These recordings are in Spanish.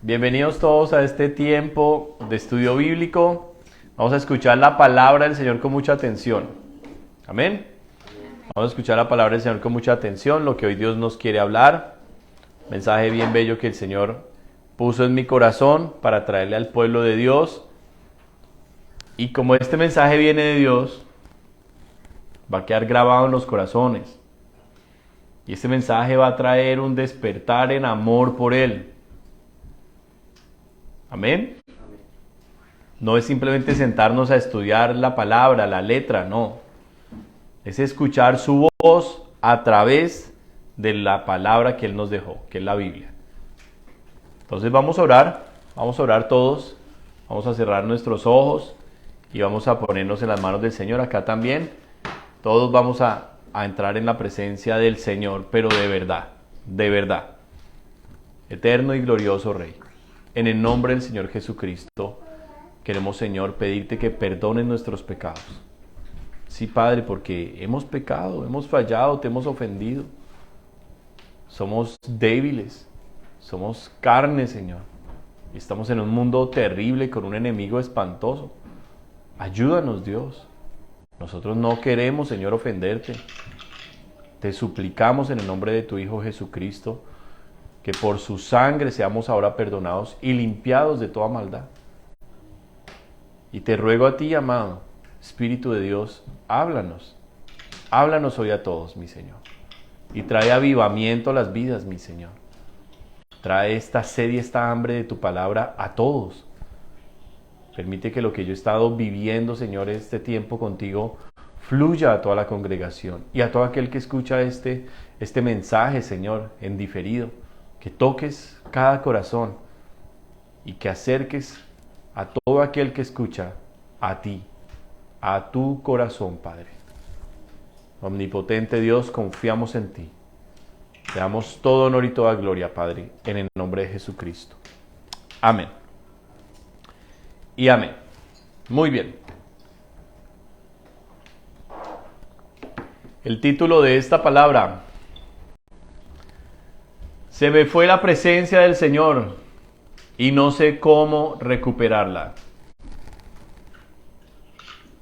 Bienvenidos todos a este tiempo de estudio bíblico. Vamos a escuchar la palabra del Señor con mucha atención. Amén. Vamos a escuchar la palabra del Señor con mucha atención, lo que hoy Dios nos quiere hablar. Mensaje bien bello que el Señor puso en mi corazón para traerle al pueblo de Dios. Y como este mensaje viene de Dios, va a quedar grabado en los corazones. Y este mensaje va a traer un despertar en amor por Él. Amén. No es simplemente sentarnos a estudiar la palabra, la letra, no. Es escuchar su voz a través de la palabra que Él nos dejó, que es la Biblia. Entonces vamos a orar todos, vamos a cerrar nuestros ojos y vamos a ponernos en las manos del Señor. Acá también, todos vamos a entrar en la presencia del Señor, pero de verdad. Eterno y glorioso Rey, en el nombre del Señor Jesucristo, queremos, Señor, pedirte que perdones nuestros pecados. Sí, Padre, porque hemos pecado, hemos fallado, te hemos ofendido. Somos débiles, somos carne, Señor. Y estamos en un mundo terrible con un enemigo espantoso. Ayúdanos, Dios. Nosotros no queremos, Señor, ofenderte. Te suplicamos en el nombre de tu Hijo Jesucristo que por su sangre seamos ahora perdonados y limpiados de toda maldad. Y te ruego a ti, amado Espíritu de Dios, háblanos. Háblanos hoy a todos, mi Señor. Y trae avivamiento a las vidas, mi Señor. Trae esta sed y esta hambre de tu palabra a todos. Permite que lo que yo he estado viviendo, Señor, este tiempo contigo, fluya a toda la congregación y a todo aquel que escucha este mensaje, Señor, en diferido. Que toques cada corazón y que acerques a todo aquel que escucha a ti, a tu corazón, Padre. Omnipotente Dios, confiamos en ti. Te damos todo honor y toda gloria, Padre, en el nombre de Jesucristo. Amén. Y amén. Muy bien. El título de esta palabra: se me fue la presencia del Señor y no sé cómo recuperarla.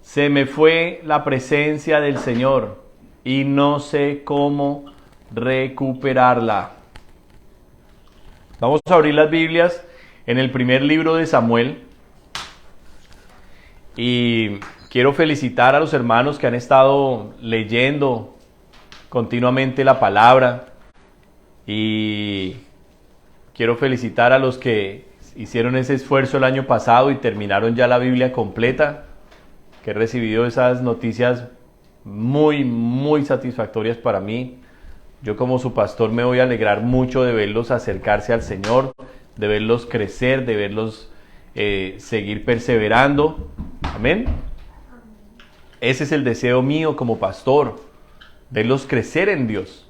Se me fue la presencia del Señor y no sé cómo recuperarla. Vamos a abrir las Biblias en el primer libro de Samuel. Y quiero felicitar a los hermanos que han estado leyendo continuamente la palabra. Y quiero felicitar a los que hicieron ese esfuerzo el año pasado y terminaron ya la Biblia completa, que he recibido esas noticias muy satisfactorias para mí. Yo como su pastor me voy a alegrar mucho de verlos acercarse al Señor, de verlos crecer, de verlos seguir perseverando. Amén. Ese es el deseo mío como pastor, verlos crecer en Dios.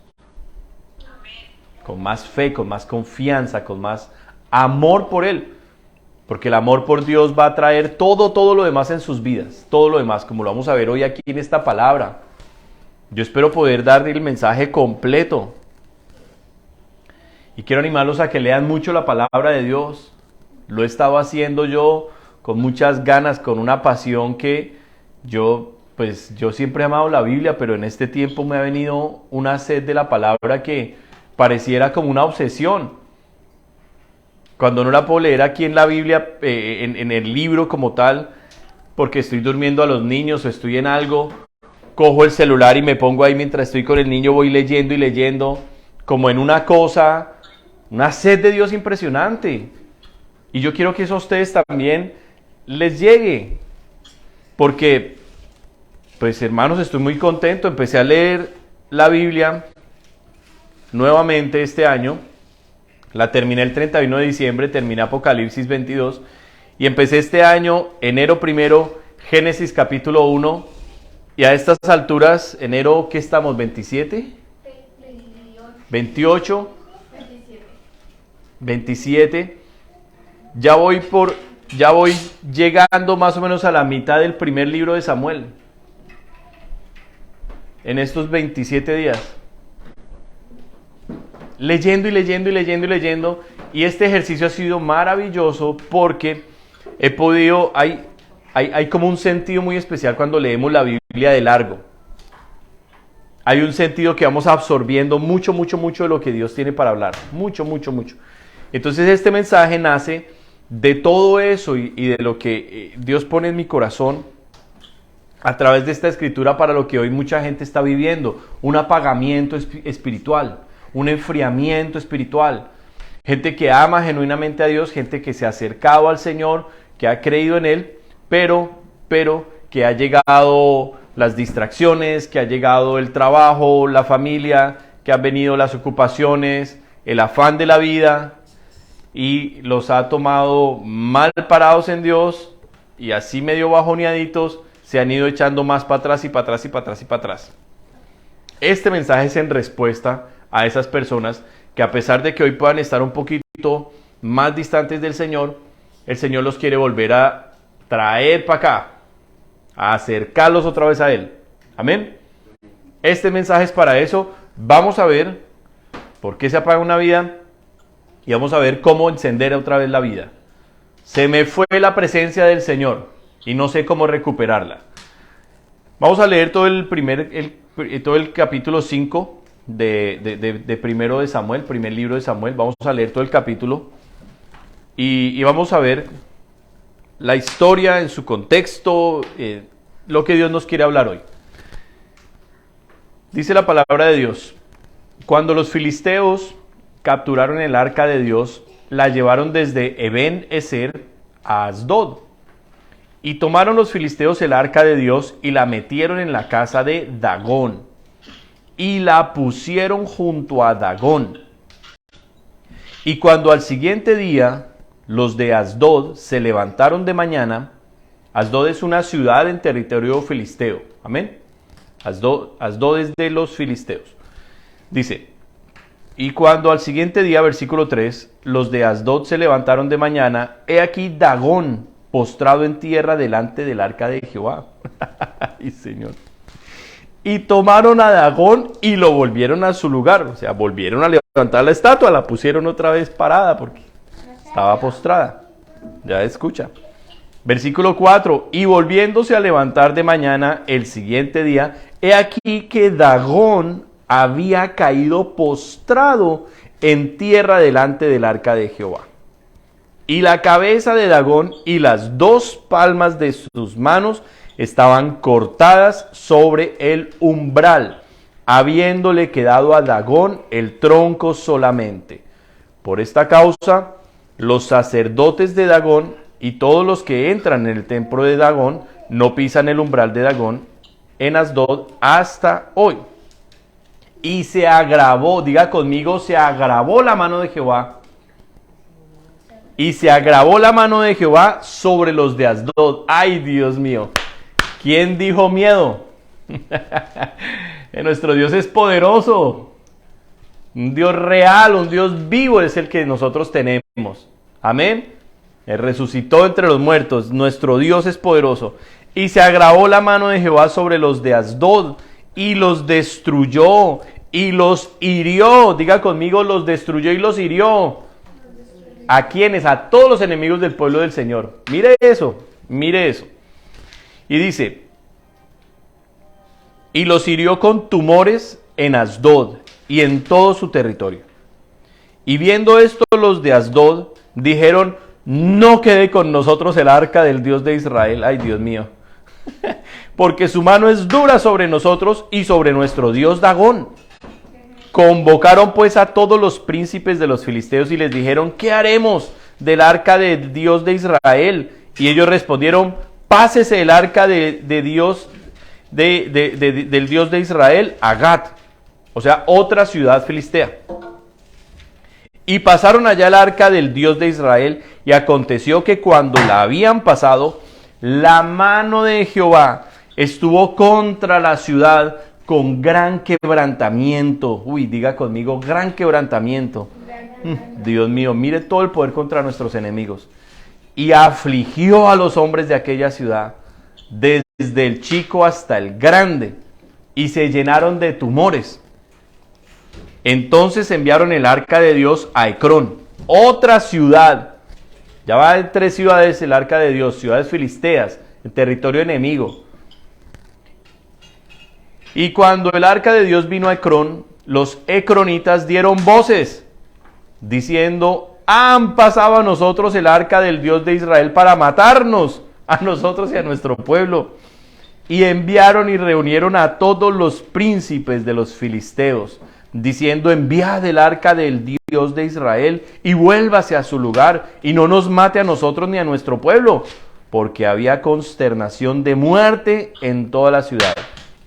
Con más fe, con más confianza, con más amor por Él. Porque el amor por Dios va a traer todo lo demás en sus vidas. Todo lo demás, como lo vamos a ver hoy aquí en esta palabra. Yo espero poder darle el mensaje completo. Y quiero animarlos a que lean mucho la palabra de Dios. Lo he estado haciendo yo con muchas ganas, con una pasión que yo siempre he amado la Biblia, pero en este tiempo me ha venido una sed de la palabra que pareciera como una obsesión. Cuando no la puedo leer aquí en la Biblia, en el libro como tal, porque estoy durmiendo a los niños o estoy en algo, cojo el celular y me pongo ahí mientras estoy con el niño, voy leyendo y leyendo, como en una cosa, una sed de Dios impresionante. Y yo quiero que eso a ustedes también les llegue, porque, pues hermanos, estoy muy contento. Empecé a leer la Biblia nuevamente este año. La terminé el 31 de diciembre, terminé Apocalipsis 22 y empecé este año, enero 1, Génesis capítulo 1, y a estas alturas, enero, ¿qué estamos? ¿27? 28, 27. Ya voy llegando más o menos a la mitad del primer libro de Samuel. En estos 27 días. Leyendo y leyendo y leyendo y leyendo. Y este ejercicio ha sido maravilloso porque he podido, hay como un sentido muy especial cuando leemos la Biblia de largo. Hay un sentido que vamos absorbiendo mucho de lo que Dios tiene para hablar. Mucho. Entonces este mensaje nace de todo eso y de lo que Dios pone en mi corazón a través de esta escritura para lo que hoy mucha gente está viviendo. Un apagamiento espiritual, un enfriamiento espiritual. Gente que ama genuinamente a Dios, gente que se ha acercado al Señor, que ha creído en Él, pero que ha llegado las distracciones, que ha llegado el trabajo, la familia, que han venido las ocupaciones, el afán de la vida y los ha tomado mal parados en Dios y así medio bajoneaditos se han ido echando más para atrás y para atrás y para atrás y para atrás. Este mensaje es en respuesta a esas personas que a pesar de que hoy puedan estar un poquito más distantes del Señor, el Señor los quiere volver a traer para acá, a acercarlos otra vez a Él. Amén. Este mensaje es para eso. Vamos a ver por qué se apaga una vida y vamos a ver cómo encender otra vez la vida. Se me fue la presencia del Señor y no sé cómo recuperarla. Vamos a leer todo el capítulo 5 de primero de Samuel, primer libro de Samuel. Vamos a leer todo el capítulo y vamos a ver la historia en su contexto, lo que Dios nos quiere hablar hoy. Dice la palabra de Dios: cuando los filisteos capturaron el arca de Dios, la llevaron desde Eben-Ezer a Asdod. Y tomaron los filisteos el arca de Dios y la metieron en la casa de Dagón. Y la pusieron junto a Dagón. Y cuando al siguiente día los de Asdod se levantaron de mañana, Asdod es una ciudad en territorio filisteo. Amén. Asdod es de los filisteos. Dice: y cuando al siguiente día, versículo 3, los de Asdod se levantaron de mañana, he aquí Dagón postrado en tierra delante del arca de Jehová. Ay, Señor. Y tomaron a Dagón y lo volvieron a su lugar. O sea, volvieron a levantar la estatua, la pusieron otra vez parada porque estaba postrada. Ya escucha. Versículo 4. Y volviéndose a levantar de mañana el siguiente día, he aquí que Dagón había caído postrado en tierra delante del arca de Jehová. Y la cabeza de Dagón y las dos palmas de sus manos estaban cortadas sobre el umbral, habiéndole quedado a Dagón el tronco solamente. Por esta causa, los sacerdotes de Dagón y todos los que entran en el templo de Dagón no pisan el umbral de Dagón en Asdod hasta hoy. Y se agravó, diga conmigo, se agravó la mano de Jehová. Y se agravó la mano de Jehová sobre los de Asdod. ¡Ay, Dios mío! ¿Quién dijo miedo? Nuestro Dios es poderoso. Un Dios real, un Dios vivo es el que nosotros tenemos. Amén. Él resucitó entre los muertos. Nuestro Dios es poderoso. Y se agravó la mano de Jehová sobre los de Asdod y los destruyó y los hirió. Diga conmigo, los destruyó y los hirió. ¿A quiénes? A todos los enemigos del pueblo del Señor. Mire eso, mire eso. Y dice: y los hirió con tumores en Asdod y en todo su territorio. Y viendo esto los de Asdod dijeron: no quede con nosotros el arca del Dios de Israel. Ay, Dios mío. Porque su mano es dura sobre nosotros y sobre nuestro Dios Dagón. Convocaron pues a todos los príncipes de los filisteos y les dijeron: ¿qué haremos del arca del Dios de Israel? Y ellos respondieron: pásese el arca de Dios del Dios de Israel a Gat, o sea, otra ciudad filistea. Y pasaron allá el arca del Dios de Israel, y aconteció que cuando la habían pasado, la mano de Jehová estuvo contra la ciudad con gran quebrantamiento. Uy, diga conmigo, gran quebrantamiento. Dios mío, mire todo el poder contra nuestros enemigos. Y afligió a los hombres de aquella ciudad, desde el chico hasta el grande, y se llenaron de tumores. Entonces enviaron el arca de Dios a Ecrón, otra ciudad. Ya va en 3 ciudades el arca de Dios, ciudades filisteas, en territorio enemigo. Y cuando el arca de Dios vino a Ecrón, los ecronitas dieron voces, diciendo: han pasado a nosotros el arca del Dios de Israel para matarnos, a nosotros y a nuestro pueblo. Y enviaron y reunieron a todos los príncipes de los filisteos, diciendo: enviad el arca del Dios de Israel y vuélvase a su lugar, y no nos mate a nosotros ni a nuestro pueblo, porque había consternación de muerte en toda la ciudad.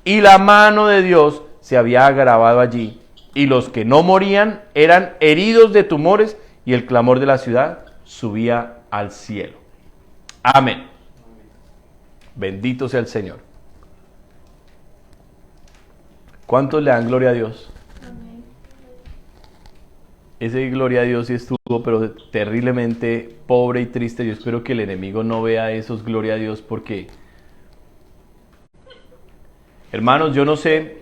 Y la mano de Dios se había agravado allí, y los que no morían eran heridos de tumores, y el clamor de la ciudad subía al cielo. Amén. Bendito sea el Señor. ¿Cuántos le dan gloria a Dios? Amén. Ese gloria a Dios sí estuvo, pero terriblemente pobre y triste. Yo espero que el enemigo no vea esos gloria a Dios, porque, hermanos, yo no sé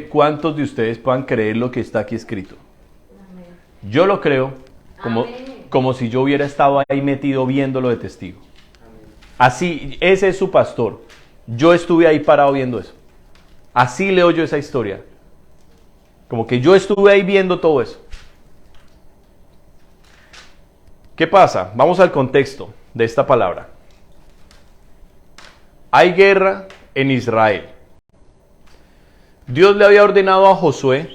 cuántos de ustedes puedan creer lo que está aquí escrito. Amén. Yo lo creo como si yo hubiera estado ahí metido viéndolo de testigo. Amén. Así, ese es su pastor. Yo estuve ahí parado viendo eso. Así leo yo esa historia. Como que yo estuve ahí viendo todo eso. ¿Qué pasa? Vamos al contexto de esta palabra. Hay guerra en Israel. Dios le había ordenado a Josué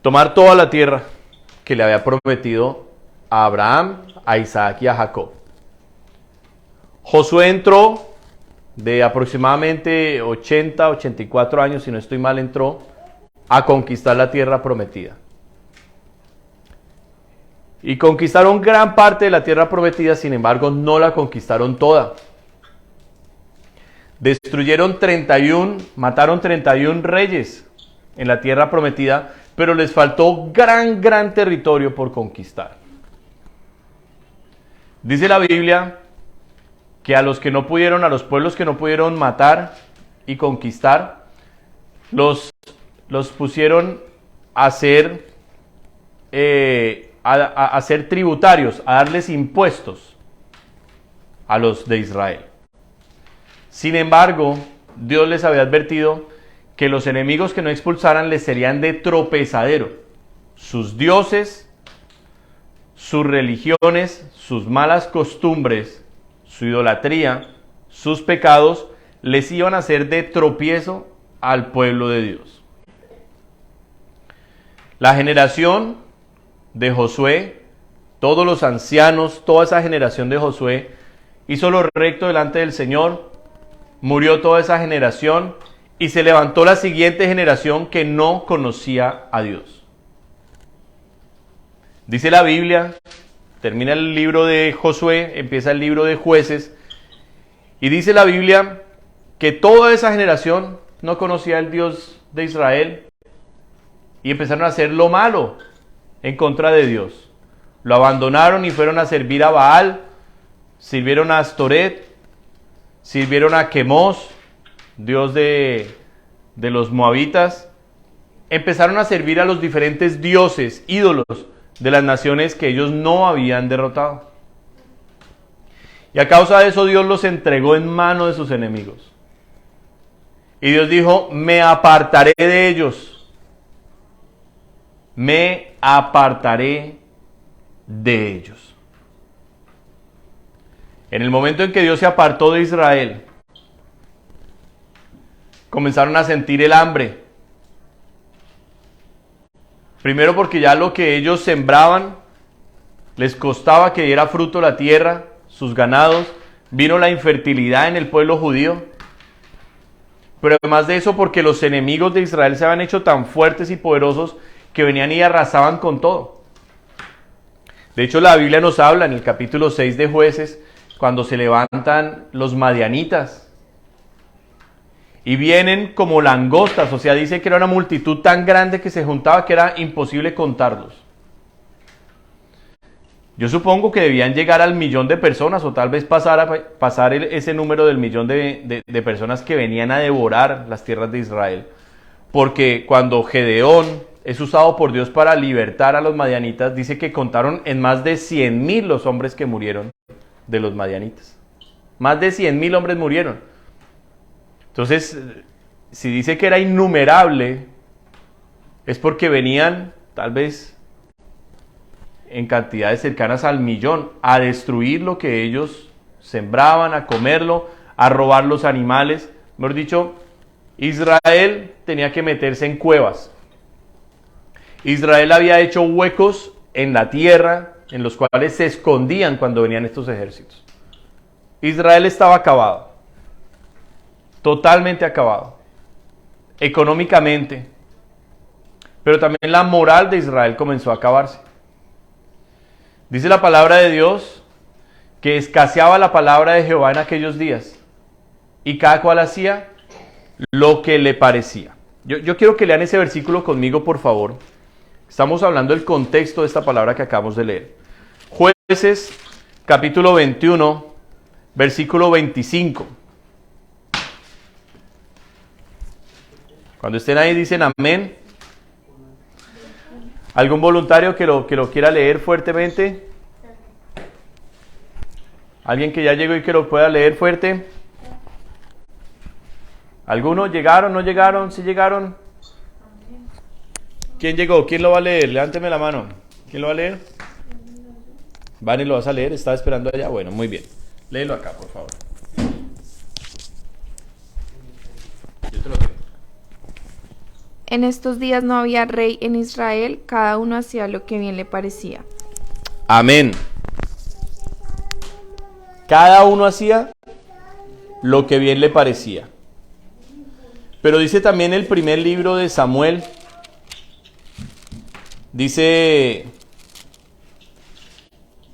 tomar toda la tierra que le había prometido a Abraham, a Isaac y a Jacob. Josué entró de aproximadamente 80, 84 años, si no estoy mal, entró a conquistar la tierra prometida. Y conquistaron gran parte de la tierra prometida, sin embargo, no la conquistaron toda. Mataron 31 reyes en la tierra prometida, pero les faltó gran territorio por conquistar. Dice la Biblia que a los pueblos que no pudieron matar y conquistar, los pusieron a ser tributarios, a darles impuestos a los de Israel. Sin embargo, Dios les había advertido que los enemigos que no expulsaran les serían de tropezadero. Sus dioses, sus religiones, sus malas costumbres, su idolatría, sus pecados, les iban a ser de tropiezo al pueblo de Dios. La generación de Josué, todos los ancianos, toda esa generación de Josué, hizo lo recto delante del Señor. Murió toda esa generación y se levantó la siguiente generación que no conocía a Dios. Dice la Biblia, termina el libro de Josué, empieza el libro de Jueces, y dice la Biblia que toda esa generación no conocía al Dios de Israel y empezaron a hacer lo malo en contra de Dios. Lo abandonaron y fueron a servir a Baal, sirvieron a Astoret, sirvieron a Quemos, dios de los moabitas. Empezaron a servir a los diferentes dioses, ídolos de las naciones que ellos no habían derrotado. Y a causa de eso Dios los entregó en manos de sus enemigos. Y Dios dijo: me apartaré de ellos. Me apartaré de ellos. En el momento en que Dios se apartó de Israel, comenzaron a sentir el hambre. Primero porque ya lo que ellos sembraban les costaba que diera fruto la tierra, sus ganados. Vino la infertilidad en el pueblo judío. Pero además de eso, porque los enemigos de Israel se habían hecho tan fuertes y poderosos que venían y arrasaban con todo. De hecho, la Biblia nos habla en el capítulo 6 de Jueces, cuando se levantan los madianitas y vienen como langostas, o sea, dice que era una multitud tan grande que se juntaba que era imposible contarlos. Yo supongo que debían llegar al 1.000.000 de personas, o tal vez pasar ese número del 1.000.000 de personas que venían a devorar las tierras de Israel. Porque cuando Gedeón es usado por Dios para libertar a los madianitas, dice que contaron en más de 100,000 los hombres que murieron de los madianitas. Más de 100,000 hombres murieron. Entonces, si dice que era innumerable, es porque venían, tal vez, en cantidades cercanas al 1,000,000, a destruir lo que ellos sembraban, a comerlo, a robar los animales. Mejor dicho, Israel tenía que meterse en cuevas. Israel había hecho huecos en la tierra, en los cuales se escondían cuando venían estos ejércitos. Israel estaba acabado, totalmente acabado, económicamente, pero también la moral de Israel comenzó a acabarse. Dice la palabra de Dios que escaseaba la palabra de Jehová en aquellos días, y cada cual hacía lo que le parecía. Yo quiero que lean ese versículo conmigo, por favor. Estamos hablando del contexto de esta palabra que acabamos de leer. Jueces, capítulo 21, versículo 25. Cuando estén ahí dicen amén. ¿Algún voluntario que lo quiera leer fuertemente? ¿Alguien que ya llegó y que lo pueda leer fuerte? ¿Algunos llegaron, no llegaron, sí llegaron? ¿Quién llegó? ¿Quién lo va a leer? Levánteme la mano. ¿Quién lo va a leer? Vane, ¿lo vas a leer? ¿Estaba esperando allá? Bueno, muy bien. Léelo acá, por favor. Yo te lo leo. En estos días no había rey en Israel, cada uno hacía lo que bien le parecía. Amén. Cada uno hacía lo que bien le parecía. Pero dice también el primer libro de Samuel, dice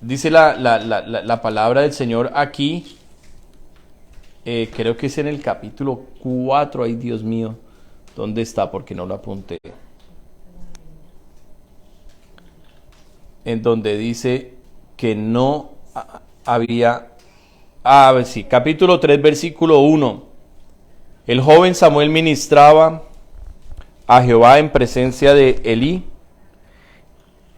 la palabra del Señor aquí, creo que es en el capítulo 4, ay Dios mío, ¿dónde está? Porque no lo apunté. En donde dice que no había... sí, capítulo 3, versículo 1. El joven Samuel ministraba a Jehová en presencia de Elí,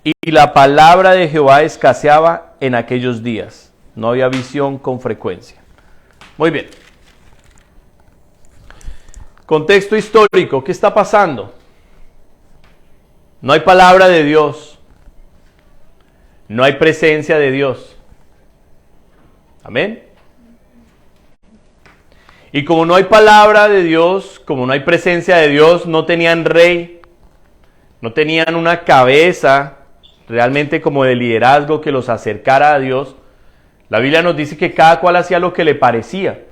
y la palabra de Jehová escaseaba en aquellos días. No había visión con frecuencia. Muy bien. Contexto histórico, ¿qué está pasando? No hay palabra de Dios. No hay presencia de Dios. Amén. Y como no hay palabra de Dios, como no hay presencia de Dios, no tenían rey, no tenían una cabeza realmente como de liderazgo que los acercara a Dios. La Biblia nos dice que cada cual hacía lo que le parecía.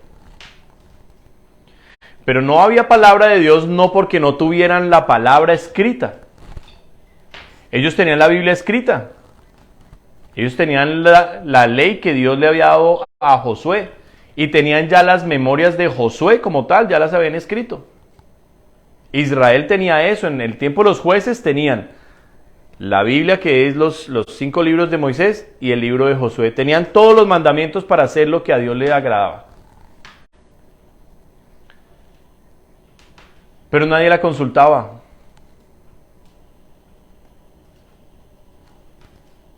Pero no había palabra de Dios no porque no tuvieran la palabra escrita. Ellos tenían la Biblia escrita. Ellos tenían la ley que Dios le había dado a Josué. Y tenían ya las memorias de Josué como tal, ya las habían escrito. Israel tenía eso, en el tiempo de los jueces tenían la Biblia, que es los 5 libros de Moisés, y el libro de Josué. Tenían todos los mandamientos para hacer lo que a Dios le agradaba. Pero nadie la consultaba.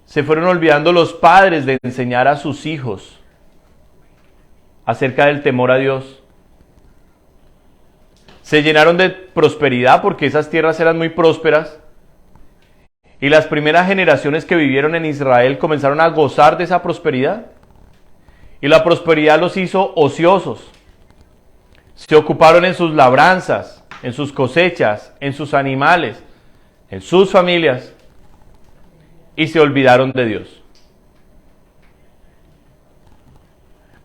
Se fueron olvidando los padres de enseñar a sus hijos acerca del temor a Dios. Se llenaron de prosperidad porque esas tierras eran muy prósperas. Y las primeras generaciones que vivieron en Israel comenzaron a gozar de esa prosperidad. Y la prosperidad los hizo ociosos. Se ocuparon en sus labranzas, en sus cosechas, en sus animales, en sus familias. Y se olvidaron de Dios.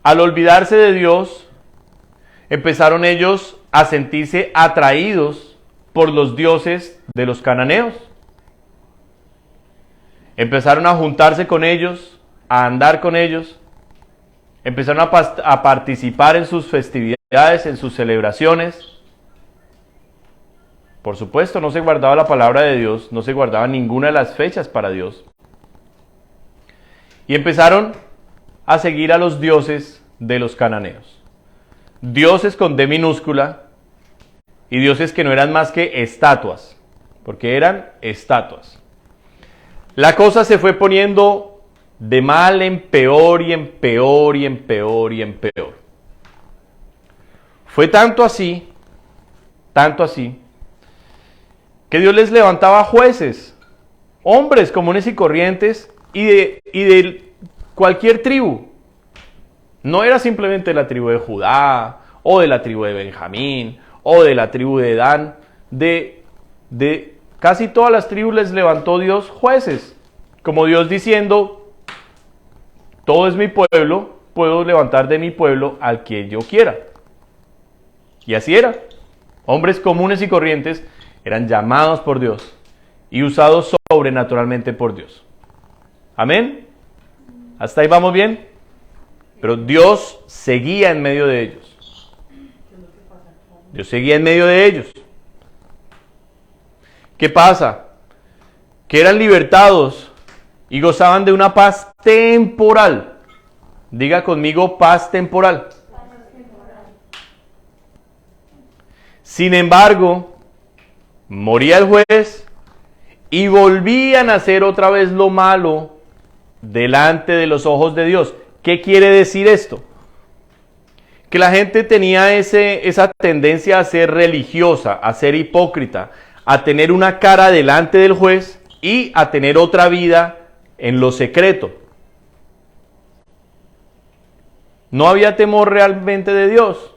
Al olvidarse de Dios, empezaron ellos a sentirse atraídos por los dioses de los cananeos. Empezaron a juntarse con ellos, a andar con ellos. Empezaron a participar en sus festividades, en sus celebraciones. Por supuesto, no se guardaba la palabra de Dios, no se guardaba ninguna de las fechas para Dios. Y empezaron a seguir a los dioses de los cananeos. Dioses con D minúscula y dioses que no eran más que estatuas. porque eran estatuas. La cosa se fue poniendo de mal en peor y en peor y en peor y en peor. Fue tanto así, que Dios les levantaba jueces, hombres comunes y corrientes y de cualquier tribu. No era simplemente la tribu de Judá, o de la tribu de Benjamín, o de la tribu de Dan. De casi todas las tribus les levantó Dios jueces. Como Dios diciendo, todo es mi pueblo, puedo levantar de mi pueblo al que yo quiera. Y así era. Hombres comunes y corrientes eran llamados por Dios y usados sobrenaturalmente por Dios. Amén. ¿Hasta ahí vamos bien? Pero Dios seguía en medio de ellos. Dios seguía en medio de ellos. ¿Qué pasa? Que eran libertados y gozaban de una paz temporal. Diga conmigo, paz temporal. Sin embargo, moría el juez y volvían a hacer otra vez lo malo delante de los ojos de Dios. ¿Qué quiere decir esto? Que la gente tenía esa tendencia a ser religiosa, a ser hipócrita, a tener una cara delante del juez y a tener otra vida en lo secreto. No había temor realmente de Dios.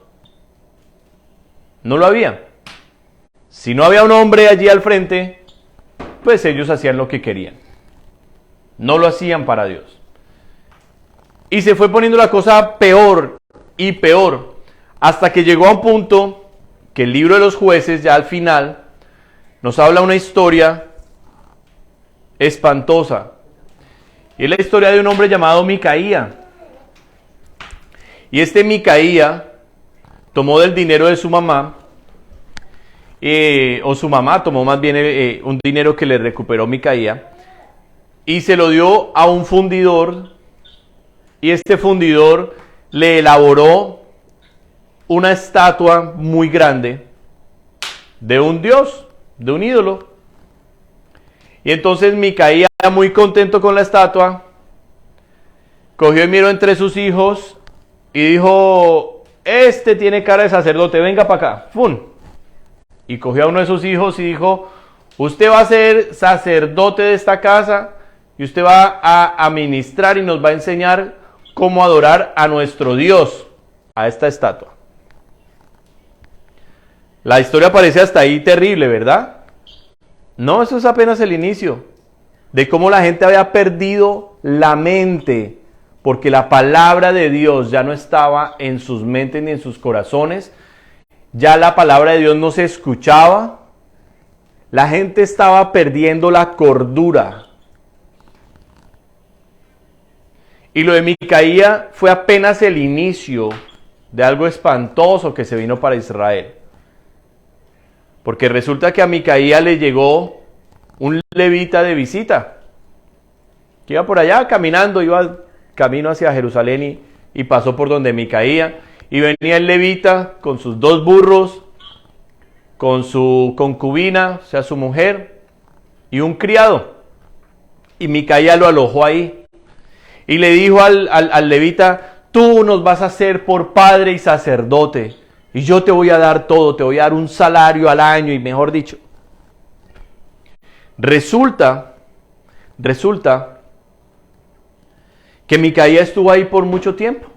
No lo había. Si no había un hombre allí al frente, pues ellos hacían lo que querían. No lo hacían para Dios. Y se fue poniendo la cosa peor y peor, hasta que llegó a un punto que el libro de los jueces, ya al final, nos habla una historia espantosa. Y es la historia de un hombre llamado Micaía. Y este Micaía tomó del dinero de su mamá, o su mamá tomó más bien un dinero que le recuperó Micaía, y se lo dio a un fundidor, y este fundidor le elaboró una estatua muy grande de un dios, de un ídolo. Y entonces Micaía, muy contento con la estatua, cogió y miró entre sus hijos y dijo: este tiene cara de sacerdote, venga para acá. ¡Fum! Y cogió a uno de sus hijos y dijo: usted va a ser sacerdote de esta casa y usted va a ministrar y nos va a enseñar cómo adorar a nuestro Dios, a esta estatua. La historia parece hasta ahí terrible, ¿verdad? No, eso es apenas el inicio de cómo la gente había perdido la mente, porque la palabra de Dios ya no estaba en sus mentes ni en sus corazones. Ya la palabra de Dios no se escuchaba. La gente estaba perdiendo la cordura. Y lo de Micaía fue apenas el inicio de algo espantoso que se vino para Israel. Porque resulta que a Micaía le llegó un levita de visita, que iba por allá caminando, iba camino hacia Jerusalén y pasó por donde Micaía. Y venía el levita con sus 2 burros, con su concubina, o sea, su mujer, y un criado. Y Micaía lo alojó ahí. Y le dijo al levita: tú nos vas a hacer por padre y sacerdote, y yo te voy a dar todo, te voy a dar un salario al año, y mejor dicho. Resulta que Micaía estuvo ahí por mucho tiempo.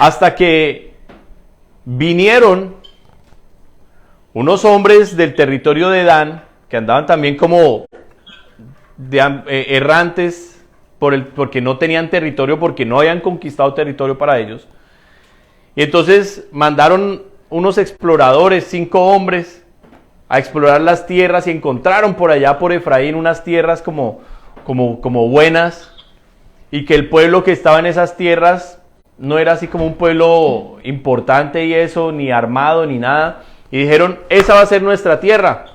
Hasta que vinieron unos hombres del territorio de Dan, que andaban también como errantes porque no tenían territorio, porque no habían conquistado territorio para ellos. Y entonces mandaron unos exploradores, 5 hombres, a explorar las tierras, y encontraron por allá por Efraín unas tierras como buenas, y que el pueblo que estaba en esas tierras no era así como un pueblo importante y eso, ni armado ni nada. Y dijeron: esa va a ser nuestra tierra.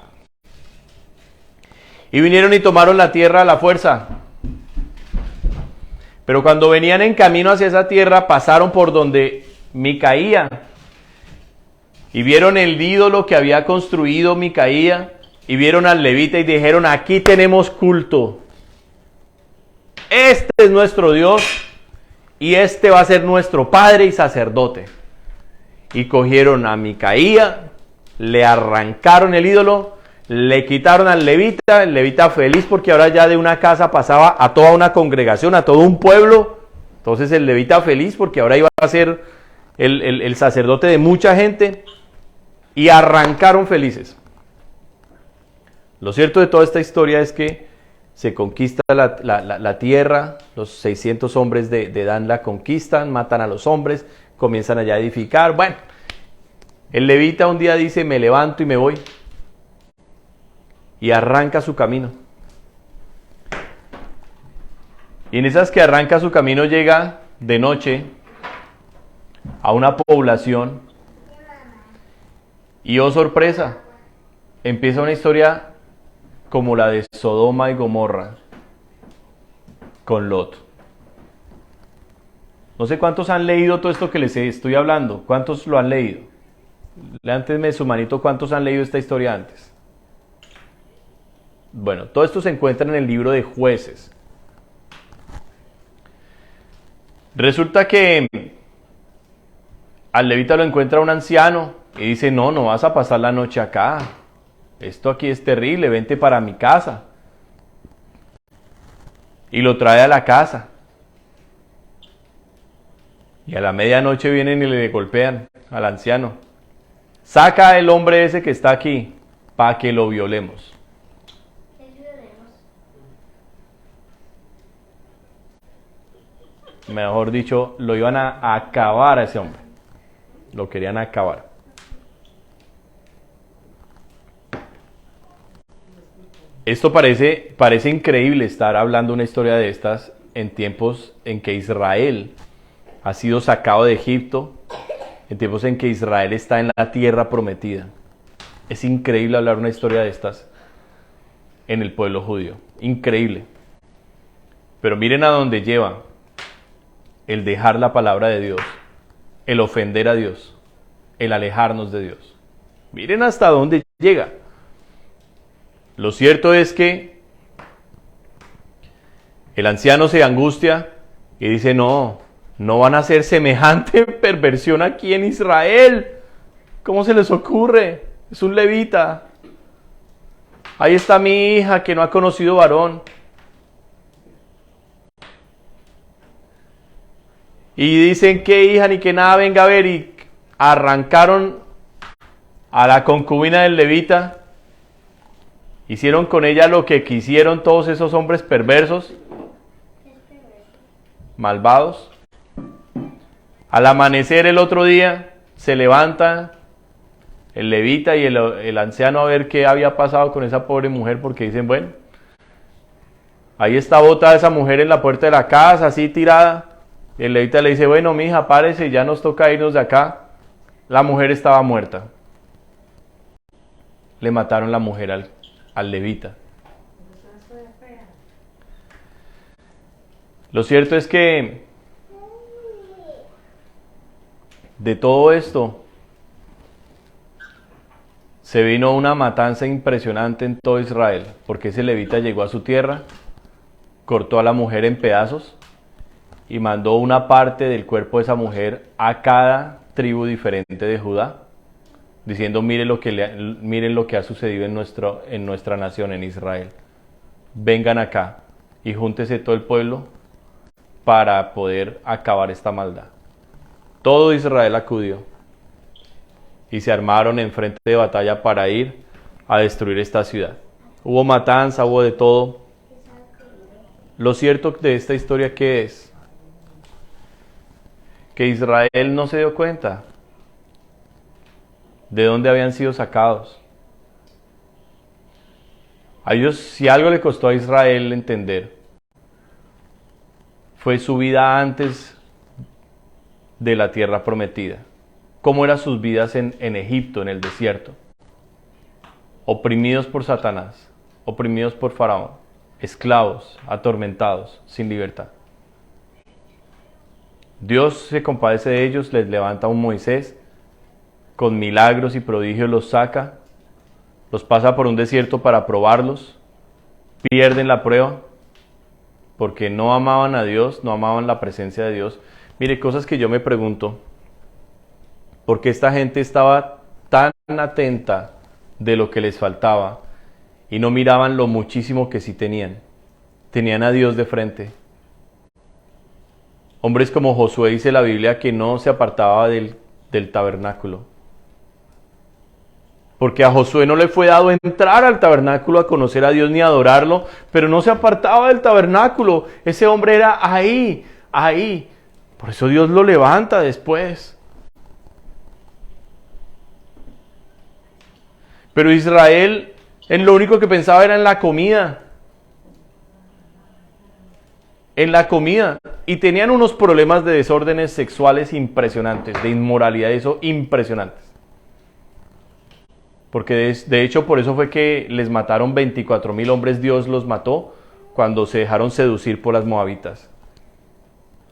Y vinieron y tomaron la tierra a la fuerza. Pero cuando venían en camino hacia esa tierra, pasaron por donde Micaía. y vieron el ídolo que había construido Micaía, y vieron al levita y dijeron: aquí tenemos culto. Este es nuestro Dios, y este va a ser nuestro padre y sacerdote. Y cogieron a Micaía, le arrancaron el ídolo, le quitaron al levita, el levita feliz porque ahora ya de una casa pasaba a toda una congregación, a todo un pueblo. Entonces el levita feliz porque ahora iba a ser el sacerdote de mucha gente, y arrancaron felices. Lo cierto de toda esta historia es que se conquista la tierra, los 600 hombres de Dan la conquistan, matan a los hombres, comienzan allá a edificar. Bueno, el levita un día dice: me levanto y me voy, y arranca su camino. Y en esas que arranca su camino llega de noche a una población, y oh sorpresa, empieza una historia como la de Sodoma y Gomorra con Lot. No sé cuántos han leído todo esto que les estoy hablando. ¿Cuántos lo han leído? Levánteme su manito, ¿cuántos han leído esta historia antes? Bueno, todo esto se encuentra en el libro de Jueces. Resulta que al levita lo encuentra un anciano y dice: no vas a pasar la noche acá. Esto aquí es terrible, vente para mi casa. Y lo trae a la casa. Y a la medianoche vienen y le golpean al anciano. Saca el hombre ese que está aquí para que lo violemos. Mejor dicho, lo iban a acabar a ese hombre. Lo querían acabar. Esto parece increíble estar hablando una historia de estas en tiempos en que Israel ha sido sacado de Egipto, en tiempos en que Israel está en la tierra prometida. Es increíble hablar una historia de estas en el pueblo judío. Increíble. Pero miren a dónde lleva el dejar la palabra de Dios, el ofender a Dios, el alejarnos de Dios. Miren hasta dónde llega. Lo cierto es que el anciano se angustia y dice: no van a hacer semejante perversión aquí en Israel. ¿Cómo se les ocurre? Es un levita. Ahí está mi hija que no ha conocido varón. Y dicen: que hija ni que nada, venga a ver. Y arrancaron a la concubina del levita. Hicieron con ella lo que quisieron todos esos hombres perversos, malvados. Al amanecer el otro día, se levanta el levita y el anciano a ver qué había pasado con esa pobre mujer, porque dicen: bueno, ahí está botada esa mujer en la puerta de la casa, así tirada. Y el levita le dice: bueno, mija, párese, ya nos toca irnos de acá. La mujer estaba muerta. Le mataron la mujer al levita. Lo cierto es que de todo esto se vino una matanza impresionante en todo Israel, porque ese levita llegó a su tierra, cortó a la mujer en pedazos y mandó una parte del cuerpo de esa mujer a cada tribu diferente de Judá, diciendo: miren lo que ha sucedido en nuestra nación, en Israel. Vengan acá y júntese todo el pueblo para poder acabar esta maldad. Todo Israel acudió y se armaron en frente de batalla para ir a destruir esta ciudad. Hubo matanza, hubo de todo. Lo cierto de esta historia, ¿qué es? Que Israel no se dio cuenta de dónde habían sido sacados. A ellos, si algo le costó a Israel entender, fue su vida antes de la tierra prometida. Cómo eran sus vidas en Egipto, en el desierto. Oprimidos por Satanás, oprimidos por Faraón, esclavos, atormentados, sin libertad. Dios se compadece de ellos, les levanta un Moisés con milagros y prodigios los saca, los pasa por un desierto para probarlos, pierden la prueba, porque no amaban a Dios, no amaban la presencia de Dios. Mire, cosas que yo me pregunto, ¿por qué esta gente estaba tan atenta de lo que les faltaba y no miraban lo muchísimo que sí tenían? Tenían a Dios de frente. Hombres como Josué, dice la Biblia, que no se apartaba del tabernáculo. Porque a Josué no le fue dado entrar al tabernáculo a conocer a Dios ni a adorarlo, pero no se apartaba del tabernáculo. Ese hombre era ahí. Por eso Dios lo levanta después. Pero Israel, en lo único que pensaba era en la comida. Y tenían unos problemas de desórdenes sexuales impresionantes, de inmoralidad, eso impresionantes. Porque de hecho por eso fue que les mataron 24,000 hombres, Dios los mató cuando se dejaron seducir por las moabitas.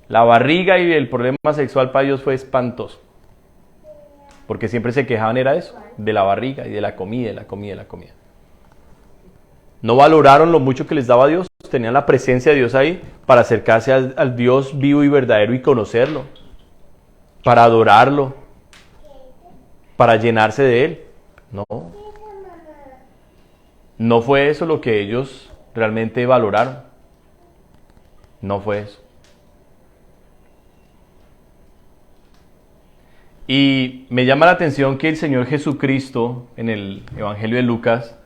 La barriga y el problema sexual para ellos fue espantoso. Porque siempre se quejaban era eso, de la barriga y de la comida, No valoraron lo mucho que les daba Dios, tenían la presencia de Dios ahí para acercarse al Dios vivo y verdadero y conocerlo, para adorarlo, para llenarse de Él. No fue eso lo que ellos realmente valoraron. No fue eso. Y me llama la atención que el Señor Jesucristo, en el Evangelio de Lucas,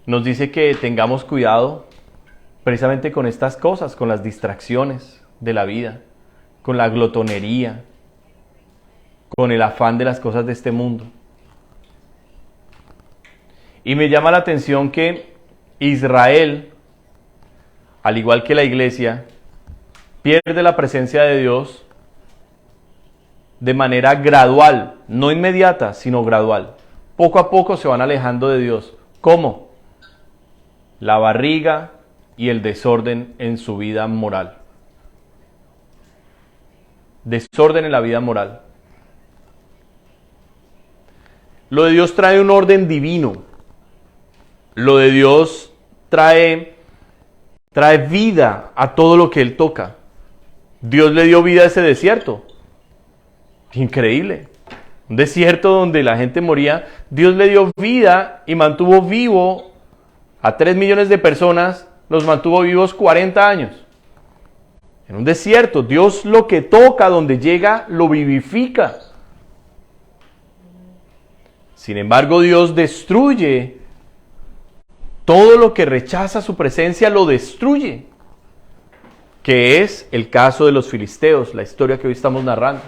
nos dice que tengamos cuidado precisamente con estas cosas, con las distracciones de la vida, con la glotonería, con el afán de las cosas de este mundo. Y me llama la atención que Israel, al igual que la iglesia, pierde la presencia de Dios de manera gradual, no inmediata, sino gradual. Poco a poco se van alejando de Dios. ¿Cómo? La barriga y el desorden en su vida moral. Desorden en la vida moral. Lo de Dios trae un orden divino. Lo de Dios trae vida a todo lo que Él toca. Dios le dio vida a ese desierto. Increíble. Un desierto donde la gente moría. Dios le dio vida y mantuvo vivo a 3 millones de personas. Los mantuvo vivos 40 años. En un desierto, Dios lo que toca, donde llega, lo vivifica. Sin embargo, Dios destruye. Todo lo que rechaza su presencia lo destruye. Que es el caso de los filisteos, la historia que hoy estamos narrando.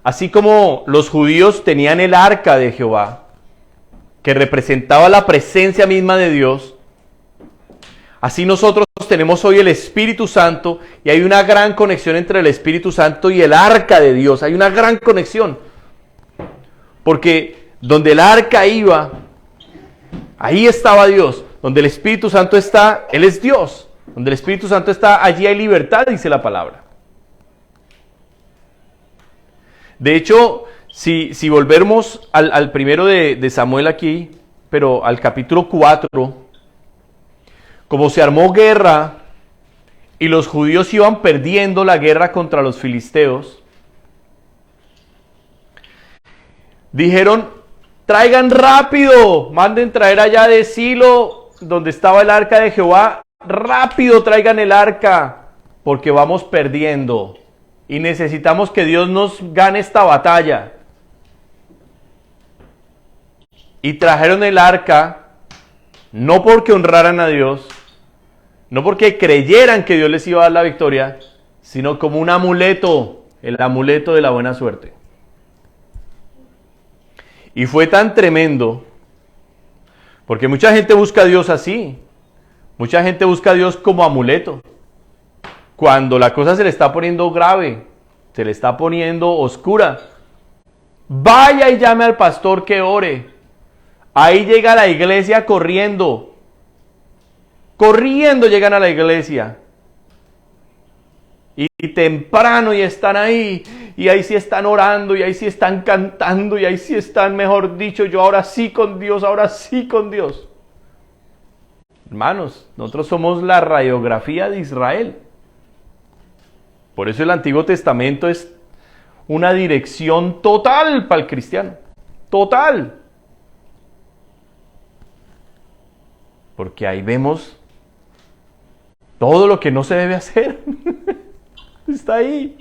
Así como los judíos tenían el arca de Jehová, que representaba la presencia misma de Dios, así nosotros tenemos hoy el Espíritu Santo y hay una gran conexión entre el Espíritu Santo y el arca de Dios. Hay una gran conexión. Porque donde el arca iba, ahí estaba Dios. Donde el Espíritu Santo está, Él es Dios. Donde el Espíritu Santo está, allí hay libertad, dice la palabra. De hecho, si volvemos al primero de Samuel aquí, pero al capítulo 4, como se armó guerra y los judíos iban perdiendo la guerra contra los filisteos, dijeron: traigan rápido, manden traer allá de Silo, donde estaba el arca de Jehová, rápido traigan el arca, porque vamos perdiendo y necesitamos que Dios nos gane esta batalla. Y trajeron el arca, no porque honraran a Dios, no porque creyeran que Dios les iba a dar la victoria, sino como un amuleto, el amuleto de la buena suerte. Y fue tan tremendo, porque mucha gente busca a Dios así. Mucha gente busca a Dios como amuleto. Cuando la cosa se le está poniendo grave, se le está poniendo oscura, vaya y llame al pastor que ore. Ahí llega la iglesia corriendo. Corriendo llegan a la iglesia. Y temprano y están ahí, y ahí sí están orando, y ahí sí están cantando, y ahí sí están, mejor dicho, yo ahora sí con Dios, ahora sí con Dios. Hermanos, nosotros somos la radiografía de Israel. Por eso el Antiguo Testamento es una dirección total para el cristiano. Total. Porque ahí vemos todo lo que no se debe hacer. Está ahí.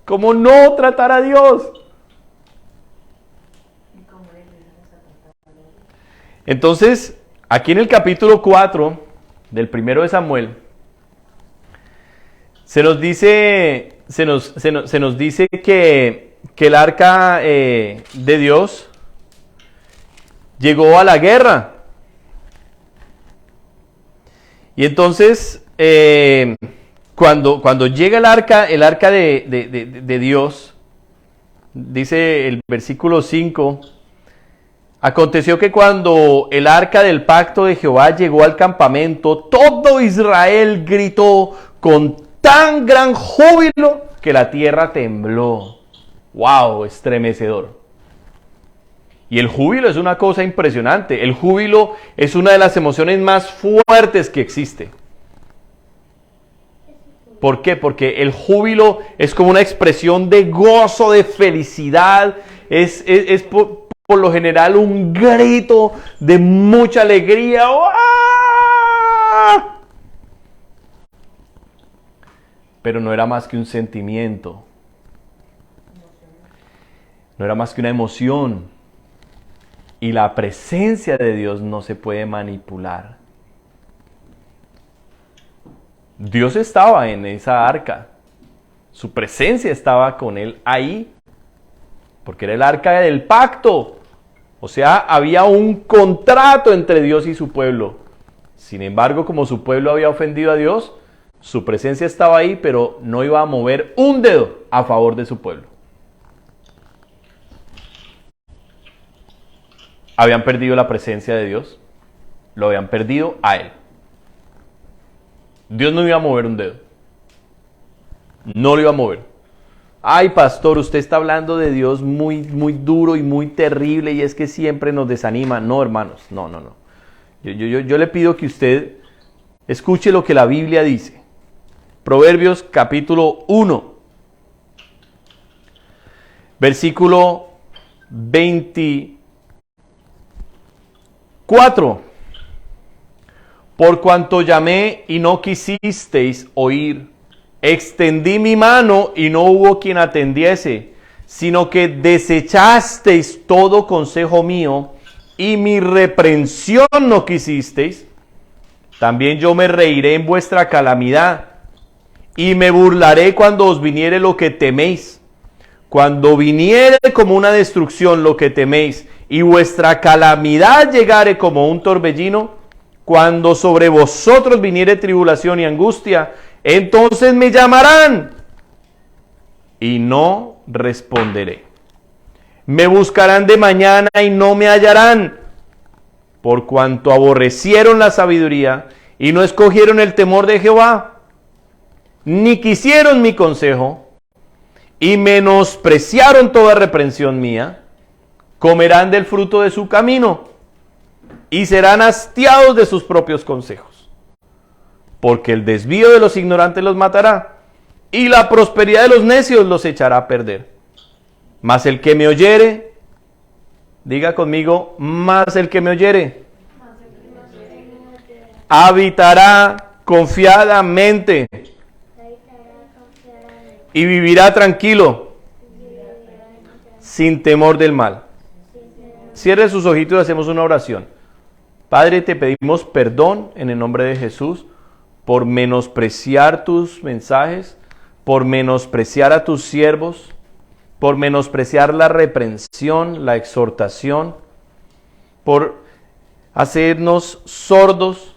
¿Cómo no tratar a Dios? Entonces, aquí en el capítulo 4 del primero de Samuel, se nos dice que el arca de Dios llegó a la guerra. Y entonces, cuando llega el arca de Dios, dice el versículo 5, aconteció que cuando el arca del pacto de Jehová llegó al campamento, todo Israel gritó con tan gran júbilo que la tierra tembló. ¡Wow! Estremecedor. Y el júbilo es una cosa impresionante. El júbilo es una de las emociones más fuertes que existe. ¿Por qué? Porque el júbilo es como una expresión de gozo, de felicidad. Es por lo general un grito de mucha alegría. ¡Ah! Pero no era más que un sentimiento. No era más que una emoción. Y la presencia de Dios no se puede manipular. Dios estaba en esa arca. Su presencia estaba con él ahí. Porque era el arca del pacto. O sea, había un contrato entre Dios y su pueblo. Sin embargo, como su pueblo había ofendido a Dios, su presencia estaba ahí, pero no iba a mover un dedo a favor de su pueblo. Habían perdido la presencia de Dios. Lo habían perdido a él. Dios no iba a mover un dedo. No lo iba a mover. Ay, pastor, usted está hablando de Dios muy duro y muy terrible y es que siempre nos desanima. No, hermanos, no. Yo le pido que usted escuche lo que la Biblia dice. Proverbios capítulo 1, versículo 24. Por cuanto llamé y no quisisteis oír, extendí mi mano y no hubo quien atendiese, sino que desechasteis todo consejo mío y mi reprensión no quisisteis. También yo me reiré en vuestra calamidad y me burlaré cuando os viniere lo que teméis. Cuando viniere como una destrucción lo que teméis y vuestra calamidad llegare como un torbellino, cuando sobre vosotros viniere tribulación y angustia, entonces me llamarán y no responderé. Me buscarán de mañana y no me hallarán, por cuanto aborrecieron la sabiduría y no escogieron el temor de Jehová, ni quisieron mi consejo y menospreciaron toda reprensión mía, comerán del fruto de su camino y serán hastiados de sus propios consejos. Porque el desvío de los ignorantes los matará, y la prosperidad de los necios los echará a perder. Mas el que me oyere, diga conmigo, mas el que me oyere, habitará confiadamente y vivirá tranquilo, sin temor del mal. Cierre sus ojitos y hacemos una oración. Padre, te pedimos perdón en el nombre de Jesús por menospreciar tus mensajes, por menospreciar a tus siervos, por menospreciar la reprensión, la exhortación, por hacernos sordos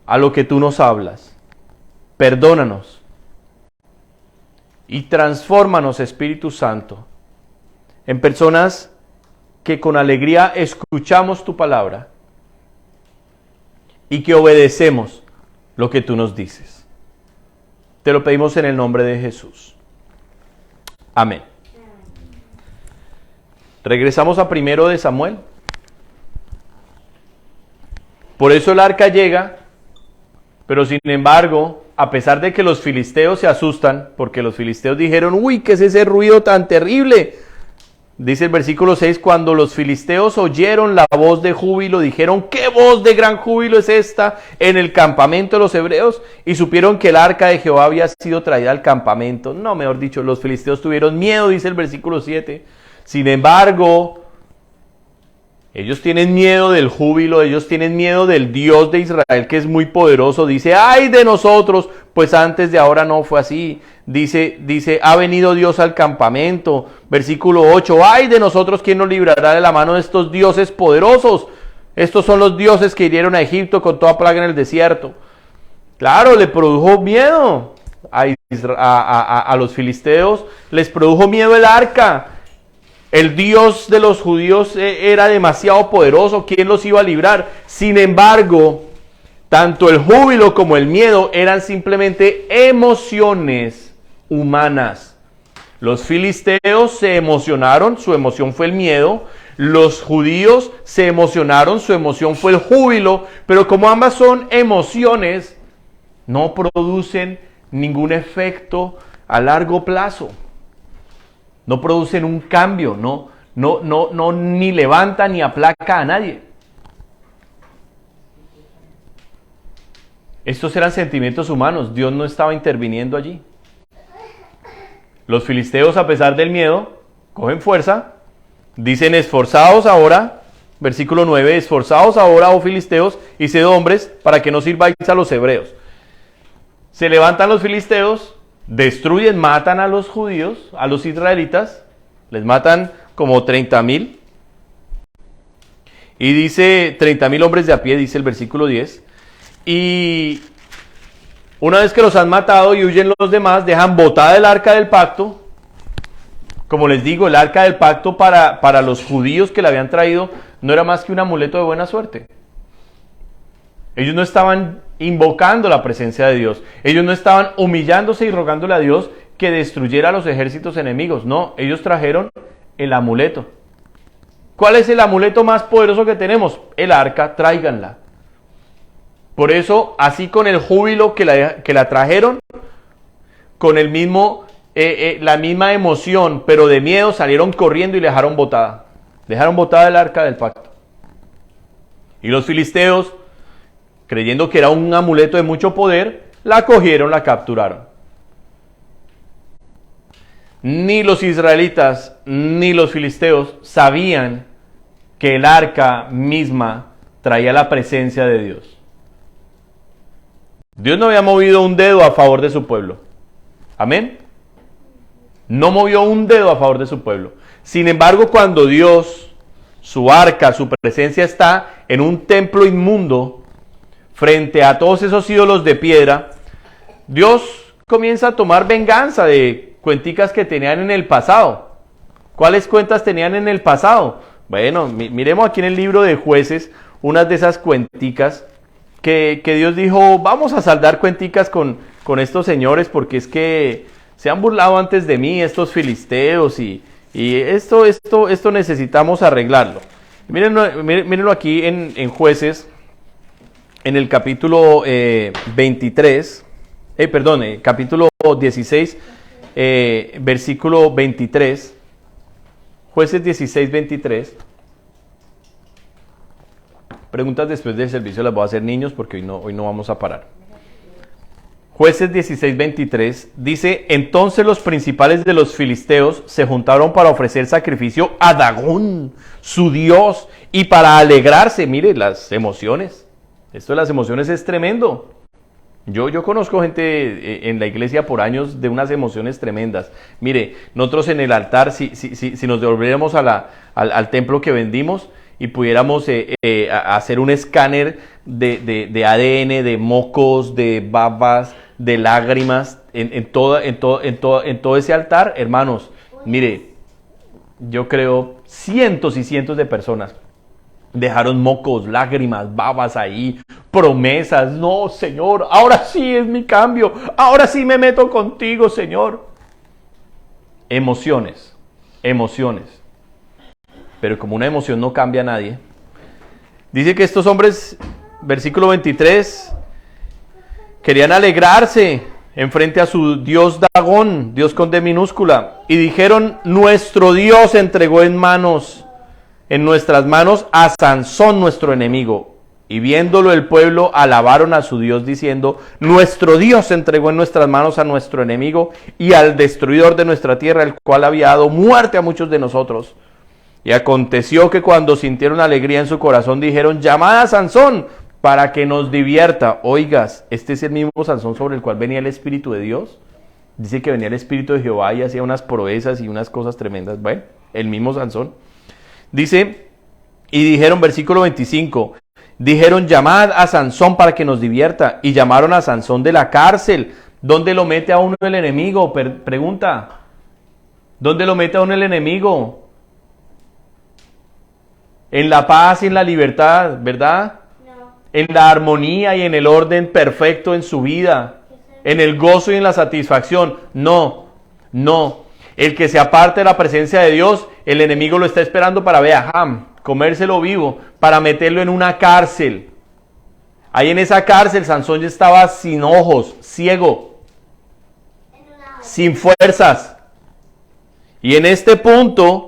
a lo que tú nos hablas. Perdónanos y transfórmanos, Espíritu Santo, en personas que con alegría escuchamos tu palabra y que obedecemos lo que tú nos dices. Te lo pedimos en el nombre de Jesús. Amén. Regresamos a 1 de Samuel. Por eso el arca llega, pero sin embargo, a pesar de que los filisteos se asustan, porque los filisteos dijeron, uy, ¿qué es ese ruido tan terrible? Dice el versículo 6, cuando los filisteos oyeron la voz de júbilo, dijeron, ¿qué voz de gran júbilo es esta en el campamento de los hebreos? Y supieron que el arca de Jehová había sido traída al campamento. No, mejor dicho, los filisteos tuvieron miedo, dice el versículo 7. Sin embargo, ellos tienen miedo del júbilo, ellos tienen miedo del Dios de Israel, que es muy poderoso. Dice, ¡ay de nosotros! Pues antes de ahora no fue así. Dice, ha venido Dios al campamento. Versículo 8, ¡ay de nosotros! ¿Quién nos librará de la mano de estos dioses poderosos? Estos son los dioses que hirieron a Egipto con toda plaga en el desierto. Claro, le produjo miedo a los filisteos, les produjo miedo el arca. El Dios de los judíos era demasiado poderoso. ¿Quién los iba a librar? Sin embargo, tanto el júbilo como el miedo eran simplemente emociones humanas. Los filisteos se emocionaron, su emoción fue el miedo. Los judíos se emocionaron, su emoción fue el júbilo. Pero como ambas son emociones, no producen ningún efecto a largo plazo. No producen un cambio, no ni levanta ni aplaca a nadie. Estos eran sentimientos humanos, Dios no estaba interviniendo allí. Los filisteos, a pesar del miedo, cogen fuerza, dicen, esforzaos ahora, versículo 9, esforzaos ahora, oh filisteos, y sed hombres, para que no sirváis a los hebreos. Se levantan los filisteos, destruyen, matan a los judíos, a los israelitas, les matan como 30,000. Y dice 30,000 hombres de a pie, dice el versículo 10. Y una vez que los han matado y huyen los demás, dejan botada el arca del pacto. Como les digo, el arca del pacto para los judíos que la habían traído no era más que un amuleto de buena suerte. Ellos no estaban invocando la presencia de Dios. Ellos no estaban humillándose y rogándole a Dios que destruyera a los ejércitos enemigos. No, ellos trajeron el amuleto. ¿Cuál es el amuleto más poderoso que tenemos? El arca, tráiganla. Por eso, así con el júbilo que la trajeron, con el mismo, la misma emoción, pero de miedo, salieron corriendo y la dejaron botada. Dejaron botada el arca del pacto. Y los filisteos, creyendo que era un amuleto de mucho poder, la cogieron, la capturaron. Ni los israelitas ni los filisteos sabían que el arca misma traía la presencia de Dios. Dios no había movido un dedo a favor de su pueblo. Amén. No movió un dedo a favor de su pueblo. Sin embargo, cuando Dios, su arca, su presencia está en un templo inmundo, frente a todos esos ídolos de piedra, Dios comienza a tomar venganza de cuenticas que tenían en el pasado. ¿Cuáles cuentas tenían en el pasado? Bueno, miremos aquí en el libro de Jueces, unas de esas cuenticas que Dios dijo, vamos a saldar cuenticas con estos señores, porque es que se han burlado antes de mí, estos filisteos, y esto necesitamos arreglarlo. Mírenlo aquí en Jueces, en el capítulo capítulo 16, versículo 23, Jueces 16, 23. Preguntas después del servicio las voy a hacer, niños, porque hoy no vamos a parar. Jueces 16, 23 dice, entonces los principales de los filisteos se juntaron para ofrecer sacrificio a Dagón, su dios, y para alegrarse. Mire las emociones. Esto de las emociones es tremendo. Yo conozco gente en la iglesia por años de unas emociones tremendas. Mire, nosotros en el altar, si nos devolviéramos al templo que vendimos y pudiéramos hacer un escáner de ADN, de mocos, de babas, de lágrimas, en todo ese altar, hermanos, mire, yo creo cientos y cientos de personas dejaron mocos, lágrimas, babas ahí, promesas. No, Señor, ahora sí es mi cambio. Ahora sí me meto contigo, Señor. Emociones, emociones. Pero como una emoción no cambia a nadie. Dice que estos hombres, versículo 23, querían alegrarse en frente a su dios Dagón, Dios con D minúscula, y dijeron: nuestro Dios entregó en nuestras manos a Sansón, nuestro enemigo. Y viéndolo el pueblo, alabaron a su Dios diciendo: nuestro Dios entregó en nuestras manos a nuestro enemigo y al destruidor de nuestra tierra, el cual había dado muerte a muchos de nosotros. Y aconteció que cuando sintieron alegría en su corazón, dijeron: llamad a Sansón para que nos divierta. Oigas, este es el mismo Sansón sobre el cual venía el Espíritu de Dios. Dice que venía el Espíritu de Jehová y hacía unas proezas y unas cosas tremendas. Bueno, el mismo Sansón. Dice, y dijeron, versículo 25, dijeron: llamad a Sansón para que nos divierta. Y llamaron a Sansón de la cárcel. ¿Dónde lo mete a uno el enemigo? Pregunta. ¿Dónde lo mete a uno el enemigo? En la paz y en la libertad, ¿verdad? No. En la armonía y en el orden perfecto en su vida. En el gozo y en la satisfacción. No, no. El que se aparte de la presencia de Dios, el enemigo lo está esperando para comérselo vivo, para meterlo en una cárcel. Ahí en esa cárcel Sansón ya estaba sin ojos, ciego, sin fuerzas. Y en este punto,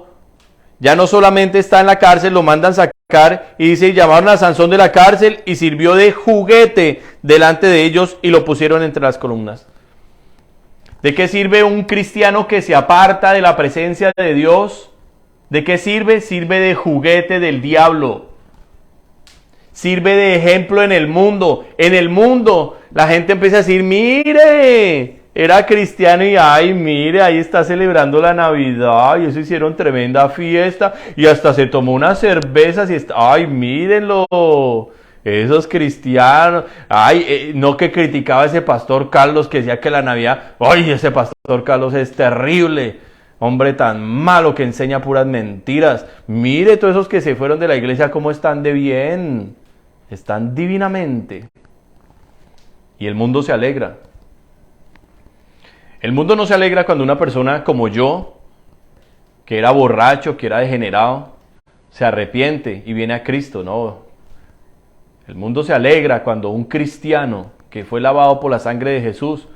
ya no solamente está en la cárcel, lo mandan sacar y dice: llamaron a Sansón de la cárcel y sirvió de juguete delante de ellos y lo pusieron entre las columnas. ¿De qué sirve un cristiano que se aparta de la presencia de Dios? ¿De qué sirve? Sirve de juguete del diablo. Sirve de ejemplo en el mundo. En el mundo la gente empieza a decir: mire, era cristiano y ay, mire, ahí está celebrando la Navidad y eso hicieron tremenda fiesta y hasta se tomó unas cervezas y está, ay, mírenlo, esos cristianos, ay, no, que criticaba a ese pastor Carlos que decía que la Navidad, ay, ese pastor Carlos es terrible, hombre tan malo que enseña puras mentiras. Mire todos esos que se fueron de la iglesia cómo están de bien, están divinamente. Y el mundo se alegra. El mundo no se alegra cuando una persona como yo, que era borracho, que era degenerado, se arrepiente y viene a Cristo, no. El mundo se alegra cuando un cristiano que fue lavado por la sangre de Jesús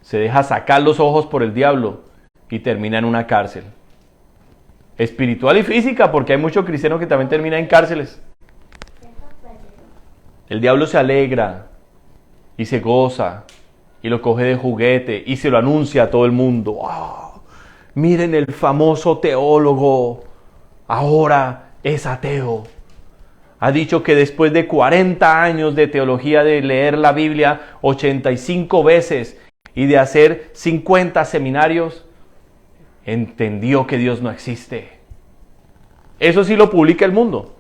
se deja sacar los ojos por el diablo y termina en una cárcel. Espiritual y física, porque hay muchos cristianos que también terminan en cárceles. El diablo se alegra y se goza y lo coge de juguete y se lo anuncia a todo el mundo. ¡Oh! Miren, el famoso teólogo ahora es ateo. Ha dicho que después de 40 años de teología, de leer la Biblia 85 veces y de hacer 50 seminarios, entendió que Dios no existe. Eso sí lo publica el mundo.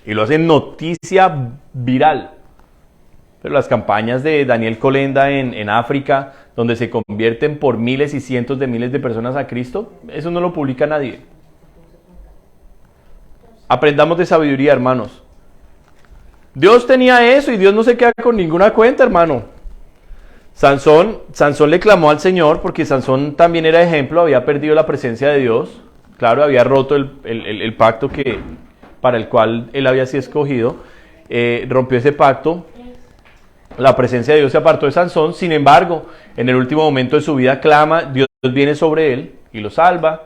Y lo hacen noticia viral. Pero las campañas de Daniel Colenda en África, donde se convierten por miles y cientos de miles de personas a Cristo, eso no lo publica nadie. Aprendamos de sabiduría, hermanos. Dios tenía eso y Dios no se queda con ninguna cuenta, hermano. Sansón le clamó al Señor porque Sansón también era ejemplo, había perdido la presencia de Dios. Claro, había roto el pacto para el cual él había sido escogido. Rompió ese pacto. La presencia de Dios se apartó de Sansón. Sin embargo, en el último momento de su vida clama, Dios viene sobre él y lo salva.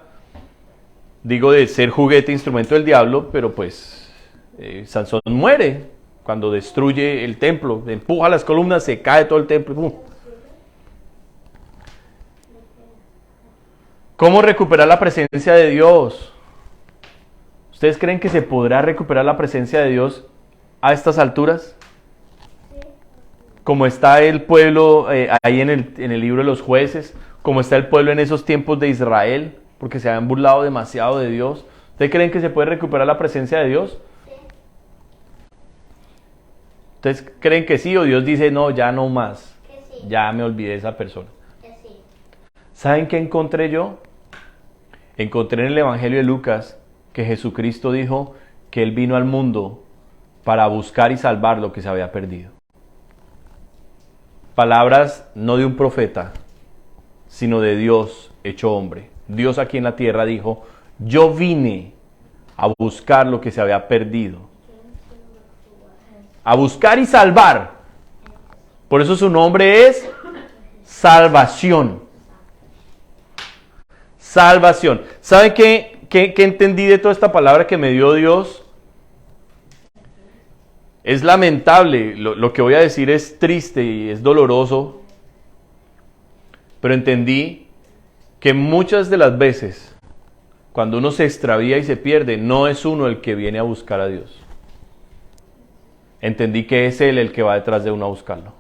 Digo, de ser juguete, instrumento del diablo, pero pues Sansón muere cuando destruye el templo, empuja las columnas, se cae todo el templo. ¿Cómo recuperar la presencia de Dios? ¿Ustedes creen que se podrá recuperar la presencia de Dios a estas alturas? Como está el pueblo ahí en el libro de los jueces, como está el pueblo en esos tiempos de Israel, porque se habían burlado demasiado de Dios. ¿Ustedes creen que se puede recuperar la presencia de Dios? Sí. ¿Ustedes creen que sí o Dios dice, no, ya no más? Que sí. Ya me olvidé de esa persona. Que sí. ¿Saben qué encontré yo? Encontré en el Evangelio de Lucas que Jesucristo dijo que Él vino al mundo para buscar y salvar lo que se había perdido. Palabras no de un profeta, sino de Dios hecho hombre. Dios aquí en la tierra dijo, yo vine a buscar lo que se había perdido. A buscar y salvar. Por eso su nombre es salvación. Salvación. ¿Saben qué entendí de toda esta palabra que me dio Dios? Es lamentable, lo que voy a decir es triste y es doloroso, pero entendí que muchas de las veces, cuando uno se extravía y se pierde, no es uno el que viene a buscar a Dios. Entendí que es Él el que va detrás de uno a buscarlo.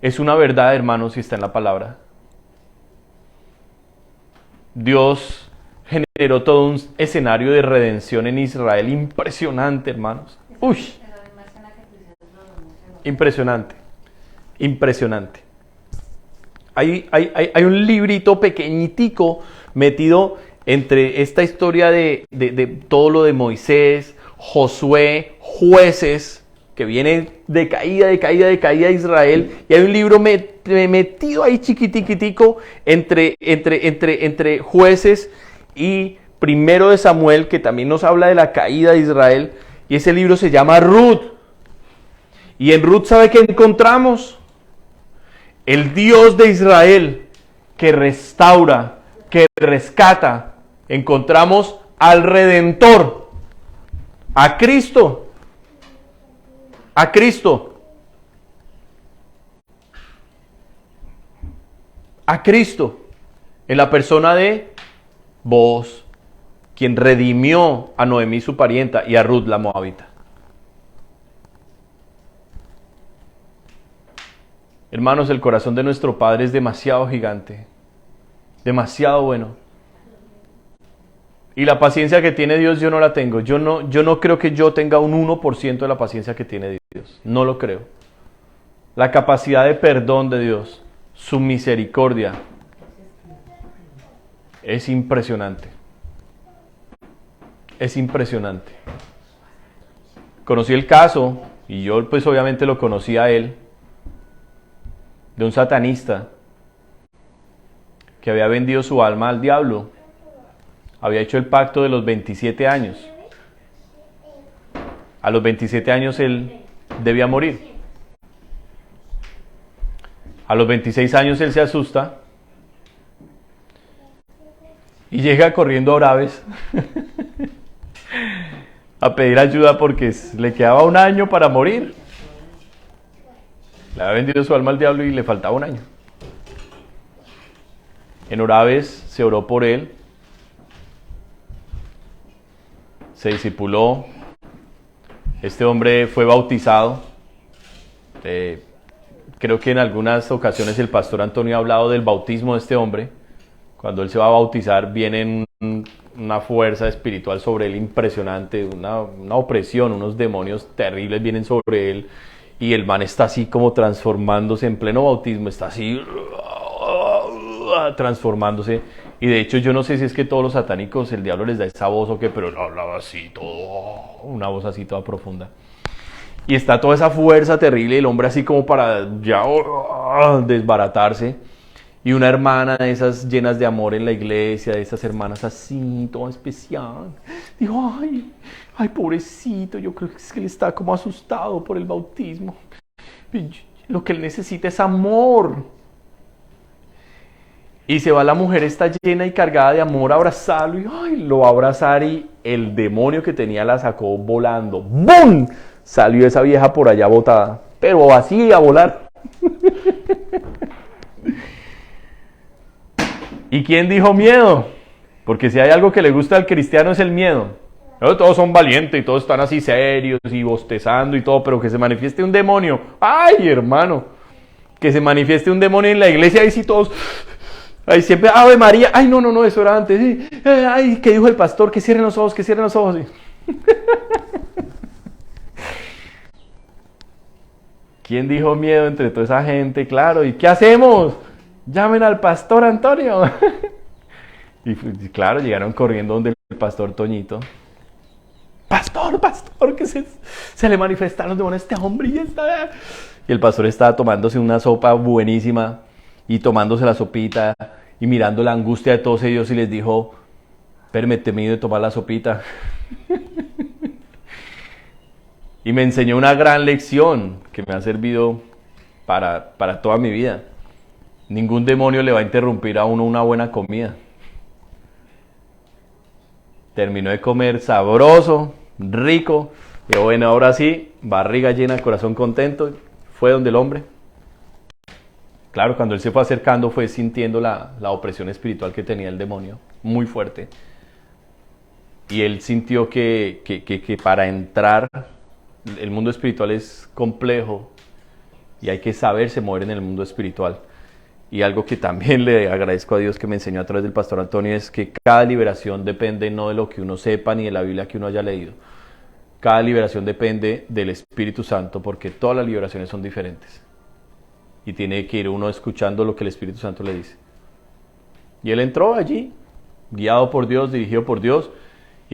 Es una verdad, hermanos, si está en la palabra. Dios generó todo un escenario de redención en Israel impresionante, hermanos. Uy, impresionante, impresionante. Hay un librito pequeñitico metido entre esta historia de todo lo de Moisés, Josué, jueces, que viene de caída de Israel, y hay un libro metido ahí chiquitico entre jueces y primero de Samuel, que también nos habla de la caída de Israel, y ese libro se llama Ruth. Y en Ruth, ¿sabe qué encontramos? El Dios de Israel que restaura, que rescata. Encontramos al Redentor, a Cristo, a Cristo, a Cristo, en la persona de Booz, quien redimió a Noemí su parienta y a Ruth la moabita. Hermanos, el corazón de nuestro Padre es demasiado gigante, demasiado bueno. Y la paciencia que tiene Dios yo no la tengo. Yo no creo que yo tenga un 1% de la paciencia que tiene Dios. No lo creo. La capacidad de perdón de Dios, su misericordia, es impresionante. Es impresionante. Conocí el caso, y yo pues obviamente lo conocí a él, de un satanista que había vendido su alma al diablo. Había hecho el pacto de los 27 años. A los 27 años él debía morir. A los 26 años él se asusta y llega corriendo a Oraves a pedir ayuda porque le quedaba un año para morir. Le había vendido su alma al diablo y le faltaba un año. En Oraves se oró por él, se discipuló, este hombre fue bautizado. Creo que en algunas ocasiones el pastor Antonio ha hablado del bautismo de este hombre. Cuando él se va a bautizar viene una fuerza espiritual sobre él impresionante, una opresión, unos demonios terribles vienen sobre él y el man está así como transformándose en pleno bautismo, está así transformándose. Y de hecho yo no sé si es que todos los satánicos el diablo les da esa voz o qué, pero él hablaba así todo, una voz así toda profunda. Y está toda esa fuerza terrible, el hombre así como para ya desbaratarse. Y una hermana de esas llenas de amor en la iglesia, de esas hermanas así, toda especial, dijo, ay, pobrecito, yo creo que es que él está como asustado por el bautismo. Lo que él necesita es amor. Y se va la mujer, está llena y cargada de amor a abrazarlo, y lo va a abrazar y el demonio que tenía la sacó volando. ¡Bum! Salió esa vieja por allá botada, pero así a volar. ¿Y quién dijo miedo? Porque si hay algo que le gusta al cristiano es el miedo. Todos son valientes y todos están así serios y bostezando y todo, pero que se manifieste un demonio. ¡Ay, hermano! Que se manifieste un demonio en la iglesia y si todos... Ahí siempre, Ave María, ay, no, eso era antes, ¿sí? Ay, ¿qué dijo el pastor? Que cierren los ojos, ¿sí? ¿Quién dijo miedo entre toda esa gente? Claro, ¿y qué hacemos? Llamen al pastor Antonio. Y claro, llegaron corriendo donde el pastor Toñito. Pastor, que se le manifestaron los demonios a este hombre y el pastor estaba tomándose una sopa buenísima y tomándose la sopita y mirando la angustia de todos ellos y les dijo, permíteme de tomar la sopita. Y me enseñó una gran lección que me ha servido para toda mi vida. Ningún demonio le va a interrumpir a uno una buena comida. Terminó de comer sabroso, rico. Y bueno, ahora sí, barriga llena, corazón contento. Fue donde el hombre. Claro, cuando él se fue acercando fue sintiendo la opresión espiritual que tenía el demonio, muy fuerte. Y él sintió que para entrar, el mundo espiritual es complejo y hay que saberse mover en el mundo espiritual. Y algo que también le agradezco a Dios que me enseñó a través del pastor Antonio es que cada liberación depende no de lo que uno sepa ni de la Biblia que uno haya leído. Cada liberación depende del Espíritu Santo porque todas las liberaciones son diferentes. Y tiene que ir uno escuchando lo que el Espíritu Santo le dice. Y él entró allí, guiado por Dios, dirigido por Dios.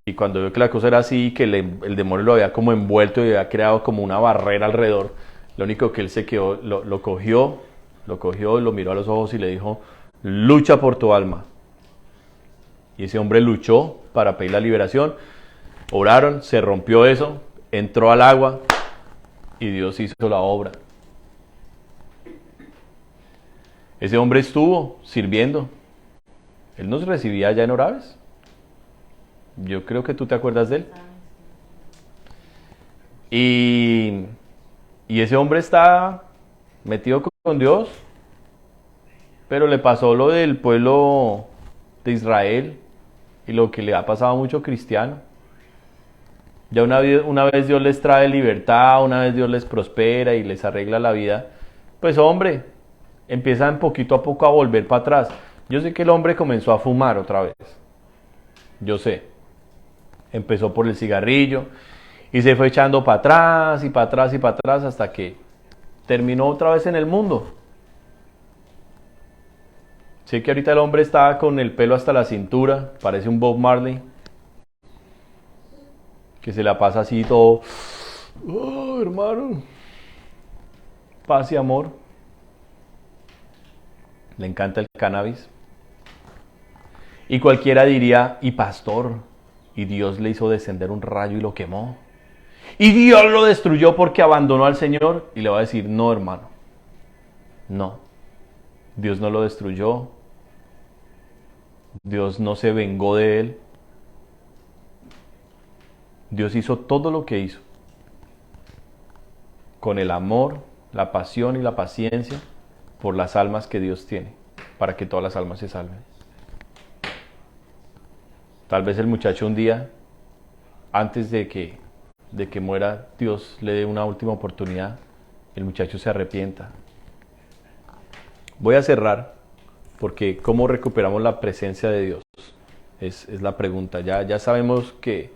Y cuando vio que la cosa era así, que el demonio lo había como envuelto y había creado como una barrera alrededor, lo único que él se quedó, lo cogió, lo miró a los ojos y le dijo, lucha por tu alma. Y ese hombre luchó para pedir la liberación, oraron, se rompió eso, entró al agua y Dios hizo la obra. Ese hombre estuvo sirviendo. Él nos recibía allá en Oraves. Yo creo que tú te acuerdas de él. Y ese hombre está metido con Dios, pero le pasó lo del pueblo de Israel y lo que le ha pasado a mucho cristiano. Ya una vez Dios les trae libertad, una vez Dios les prospera y les arregla la vida, pues hombre, empiezan poquito a poco a volver para atrás. Yo sé que el hombre comenzó a fumar otra vez. Yo sé. Empezó por el cigarrillo y se fue echando para atrás y para atrás y para atrás hasta que terminó otra vez en el mundo. Sé que ahorita el hombre está con el pelo hasta la cintura, parece un Bob Marley, que se la pasa así todo, oh, hermano, paz y amor. Le encanta el cannabis. Y cualquiera diría, y pastor, y Dios le hizo descender un rayo y lo quemó. Y Dios lo destruyó porque abandonó al Señor. Y le va a decir, no, hermano. No. Dios no lo destruyó. Dios no se vengó de él. Dios hizo todo lo que hizo. Con el amor, la pasión y la paciencia por las almas que Dios tiene. Para que todas las almas se salven. Tal vez el muchacho un día, antes de que muera, Dios le dé una última oportunidad, el muchacho se arrepienta. Voy a cerrar, porque ¿cómo recuperamos la presencia de Dios? Es la pregunta. Ya sabemos que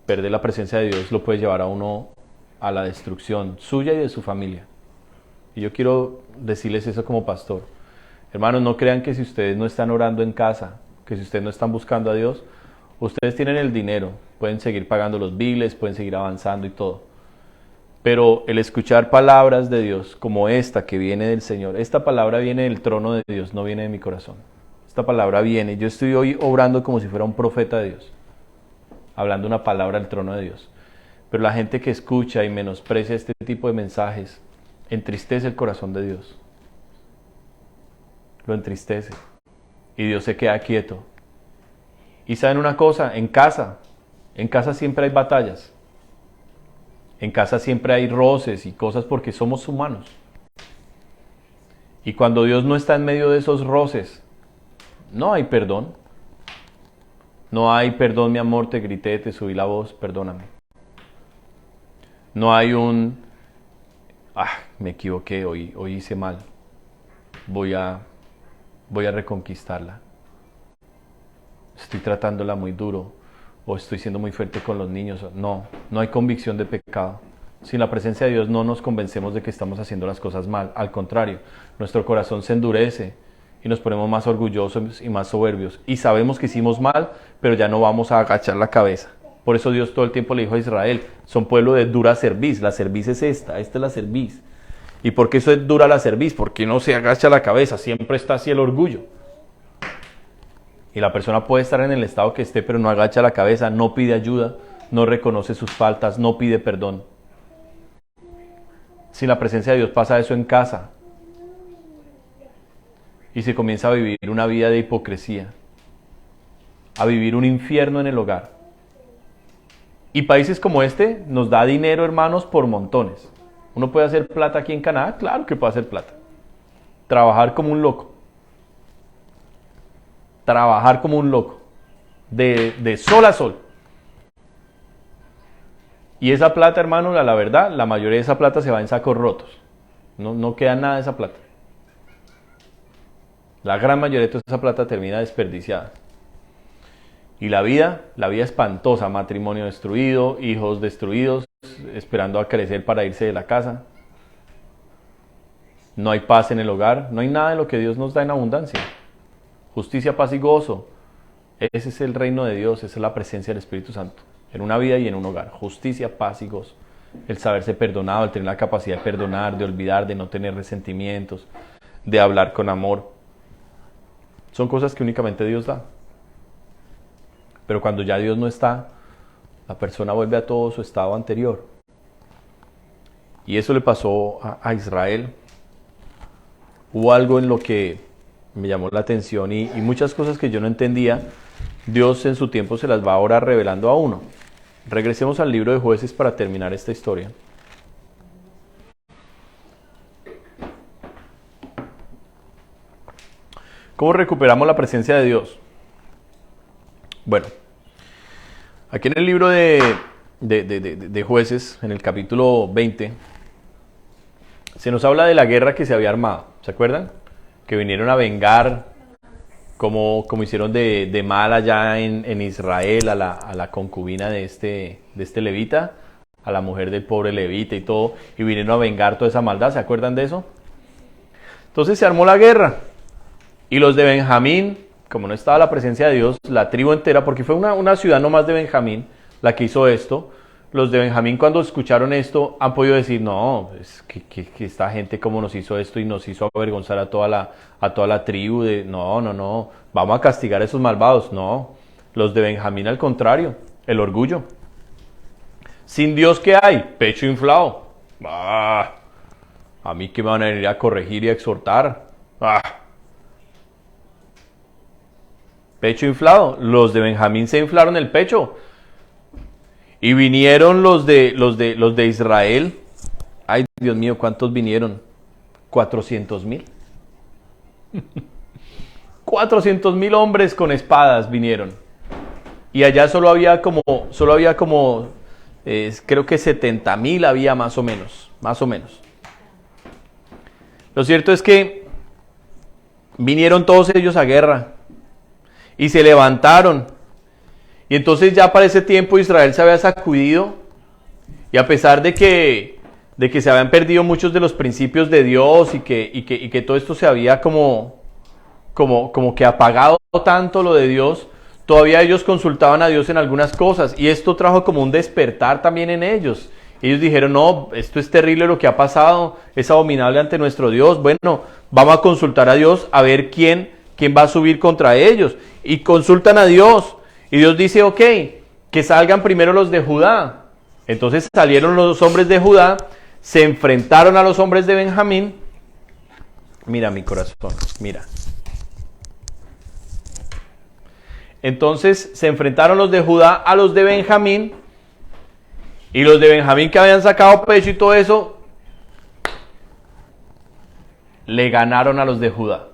perder la presencia de Dios lo puede llevar a uno a la destrucción suya y de su familia. Y yo quiero decirles eso como pastor. Hermanos, no crean que si ustedes no están orando en casa, que si ustedes no están buscando a Dios, ustedes tienen el dinero, pueden seguir pagando los biles, pueden seguir avanzando y todo. Pero el escuchar palabras de Dios como esta que viene del Señor, esta palabra viene del trono de Dios, no viene de mi corazón. Esta palabra viene, yo estoy hoy obrando como si fuera un profeta de Dios, hablando una palabra del trono de Dios. Pero la gente que escucha y menosprecia este tipo de mensajes, entristece el corazón de Dios. Lo entristece. Y Dios se queda quieto. Y saben una cosa, en casa siempre hay batallas. En casa siempre hay roces y cosas porque somos humanos. Y cuando Dios no está en medio de esos roces, no hay perdón. No hay perdón, mi amor, te grité, te subí la voz, perdóname. No hay me equivoqué, hoy hice mal. Voy a reconquistarla. Estoy tratándola muy duro o estoy siendo muy fuerte con los niños. No hay convicción de pecado. Sin la presencia de Dios no nos convencemos de que estamos haciendo las cosas mal. Al contrario, nuestro corazón se endurece y nos ponemos más orgullosos y más soberbios. Y sabemos que hicimos mal, pero ya no vamos a agachar la cabeza. Por eso Dios todo el tiempo le dijo a Israel, son pueblo de dura cerviz. La cerviz es esta es la cerviz. ¿Y por qué eso es dura la cerviz? Porque no se agacha la cabeza, siempre está así el orgullo. Y la persona puede estar en el estado que esté, pero no agacha la cabeza, no pide ayuda, no reconoce sus faltas, no pide perdón. Sin la presencia de Dios pasa eso en casa. Y se comienza a vivir una vida de hipocresía, a vivir un infierno en el hogar. Y países como este nos da dinero, hermanos, por montones. ¿Uno puede hacer plata aquí en Canadá? Claro que puede hacer plata. Trabajar como un loco. Trabajar como un loco. De sol a sol. Y esa plata, hermanos, la verdad, la mayoría de esa plata se va en sacos rotos. No queda nada de esa plata. La gran mayoría de toda esa plata termina desperdiciada. Y la vida espantosa, matrimonio destruido, hijos destruidos, esperando a crecer para irse de la casa. No hay paz en el hogar, no hay nada de lo que Dios nos da en abundancia. Justicia, paz y gozo. Ese es el reino de Dios, esa es la presencia del Espíritu Santo. En una vida y en un hogar. Justicia, paz y gozo. El saberse perdonado, el tener la capacidad de perdonar, de olvidar, de no tener resentimientos, de hablar con amor. Son cosas que únicamente Dios da. Pero cuando ya Dios no está, la persona vuelve a todo su estado anterior. Y eso le pasó a Israel. Hubo algo en lo que me llamó la atención y muchas cosas que yo no entendía, Dios en su tiempo se las va ahora revelando a uno. Regresemos al libro de Jueces para terminar esta historia. ¿Cómo recuperamos la presencia de Dios? Bueno, aquí en el libro de Jueces, en el capítulo 20, se nos habla de la guerra que se había armado. ¿Se acuerdan? Que vinieron a vengar, como hicieron de mal allá en Israel a la concubina de este levita, a la mujer del pobre levita y todo, y vinieron a vengar toda esa maldad. ¿Se acuerdan de eso? Entonces se armó la guerra. Y los de Benjamín, como no estaba la presencia de Dios, la tribu entera, porque fue una ciudad nomás de Benjamín la que hizo esto, los de Benjamín cuando escucharon esto han podido decir, no, es que esta gente como nos hizo esto y nos hizo avergonzar a toda la tribu, no, vamos a castigar a esos malvados. No, los de Benjamín al contrario, el orgullo. Sin Dios, ¿qué hay? Pecho inflado. A mí que me van a venir a corregir y a exhortar. Pecho inflado. Los de Benjamín se inflaron el pecho. Y vinieron los de Israel. Ay, Dios mío, ¿cuántos vinieron? 400,000. 400,000 hombres con espadas vinieron. Y allá solo había como creo que 70,000 había más o menos. Lo cierto es que vinieron todos ellos a guerra. Y se levantaron. Y entonces ya para ese tiempo Israel se había sacudido. Y a pesar de que se habían perdido muchos de los principios de Dios y que todo esto se había como que apagado tanto lo de Dios, todavía ellos consultaban a Dios en algunas cosas. Y esto trajo como un despertar también en ellos. Ellos dijeron, no, esto es terrible lo que ha pasado, es abominable ante nuestro Dios. Bueno, vamos a consultar a Dios a ver quién va a subir contra ellos. Y consultan a Dios. Y Dios dice, ok, que salgan primero los de Judá. Entonces salieron los hombres de Judá, se enfrentaron a los hombres de Benjamín. Mira mi corazón, mira. Entonces se enfrentaron los de Judá a los de Benjamín. Y los de Benjamín que habían sacado pecho y todo eso, le ganaron a los de Judá.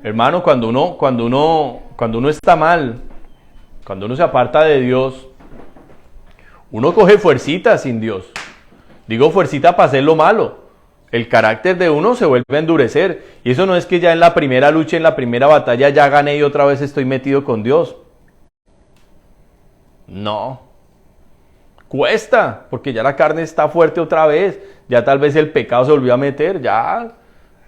Hermano, cuando uno está mal, cuando uno se aparta de Dios, uno coge fuercita sin Dios. Digo fuercita para hacer lo malo. El carácter de uno se vuelve a endurecer. Y eso no es que ya en la primera lucha, en la primera batalla ya gané y otra vez estoy metido con Dios. No. Cuesta, porque ya la carne está fuerte otra vez. Ya tal vez el pecado se volvió a meter, ya.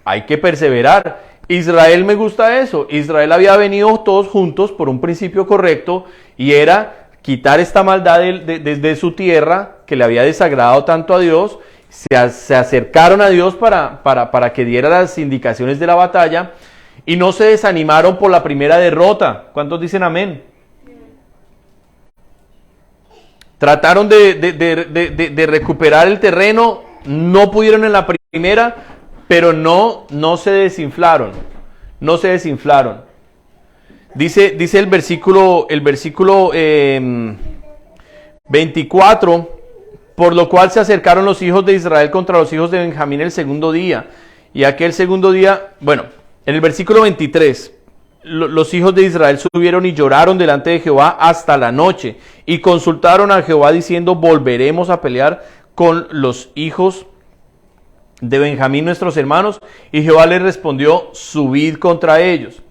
hay que perseverar. Israel, me gusta eso. Israel había venido todos juntos por un principio correcto y era quitar esta maldad de su tierra que le había desagradado tanto a Dios. Se acercaron a Dios para que diera las indicaciones de la batalla y no se desanimaron por la primera derrota. ¿Cuántos dicen amén? Trataron de recuperar el terreno, no pudieron en la primera, pero no se desinflaron. No se desinflaron. Dice el versículo 24, por lo cual se acercaron los hijos de Israel contra los hijos de Benjamín el segundo día. Y aquel segundo día, bueno, en el versículo 23, los hijos de Israel subieron y lloraron delante de Jehová hasta la noche. Y consultaron a Jehová diciendo, volveremos a pelear con los hijos de Benjamín nuestros hermanos. Y Jehová les respondió, subid contra ellos.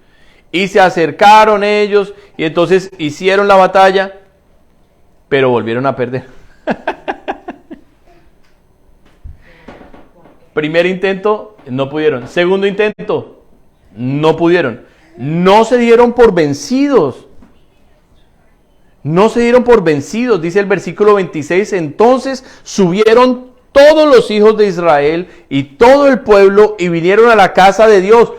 Y se acercaron ellos y entonces hicieron la batalla, pero volvieron a perder. Primer intento, no pudieron. Segundo intento, no pudieron. No se dieron por vencidos. No se dieron por vencidos, dice el versículo 26. Entonces subieron todos los hijos de Israel y todo el pueblo y vinieron a la casa de Dios.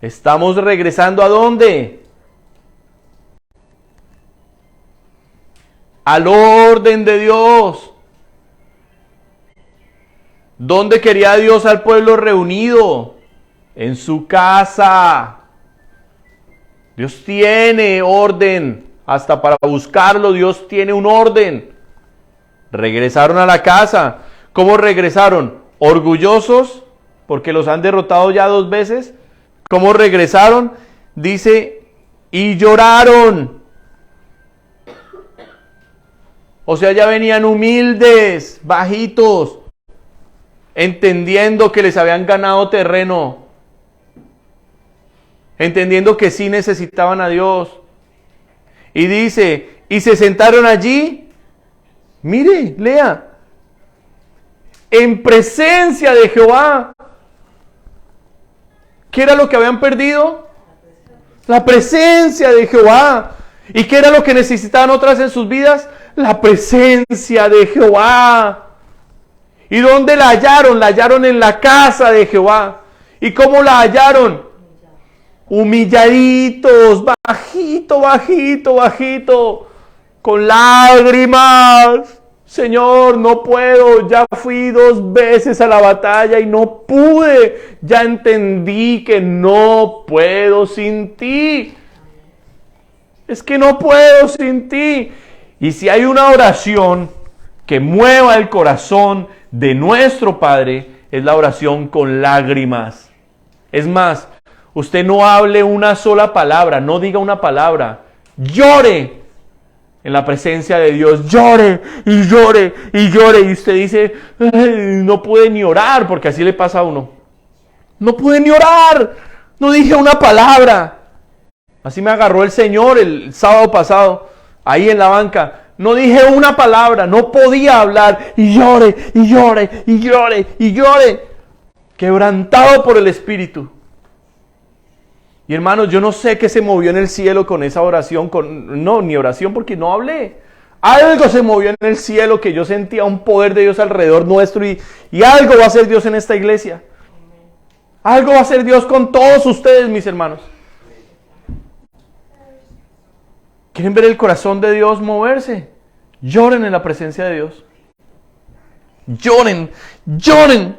Estamos regresando ¿a dónde? Al orden de Dios. ¿Dónde quería Dios al pueblo reunido? En su casa. Dios tiene orden. Hasta para buscarlo Dios tiene un orden. Regresaron a la casa. ¿Cómo regresaron? ¿Orgullosos? Porque los han derrotado ya 2 veces. ¿Cómo regresaron? Dice, y lloraron. O sea, ya venían humildes, bajitos, entendiendo que les habían ganado terreno, entendiendo que sí necesitaban a Dios. Y dice, y se sentaron allí, mire, lea, en presencia de Jehová. ¿Qué era lo que habían perdido? La presencia de Jehová. ¿Y qué era lo que necesitaban otras en sus vidas? La presencia de Jehová. ¿Y dónde la hallaron? La hallaron en la casa de Jehová. ¿Y cómo la hallaron? Humilladitos, bajito, con lágrimas. Señor, no puedo, ya fui 2 veces a la batalla y no pude. Ya entendí que no puedo sin ti. Es que no puedo sin ti. Y si hay una oración que mueva el corazón de nuestro Padre, es la oración con lágrimas. Es más, usted no hable una sola palabra, no diga una palabra. Llore en la presencia de Dios, llore y llore y llore. Y usted dice, no pude ni orar, porque así le pasa a uno. No pude ni orar, no dije una palabra. Así me agarró el Señor el sábado pasado, ahí en la banca. No dije una palabra, no podía hablar. Y llore, y llore, y llore, y llore. Quebrantado por el Espíritu. Y hermanos, yo no sé qué se movió en el cielo con esa oración. No, ni oración porque no hablé. Algo se movió en el cielo que yo sentía un poder de Dios alrededor nuestro. Y algo va a hacer Dios en esta iglesia. Algo va a hacer Dios con todos ustedes, mis hermanos. ¿Quieren ver el corazón de Dios moverse? Lloren en la presencia de Dios. Lloren, lloren.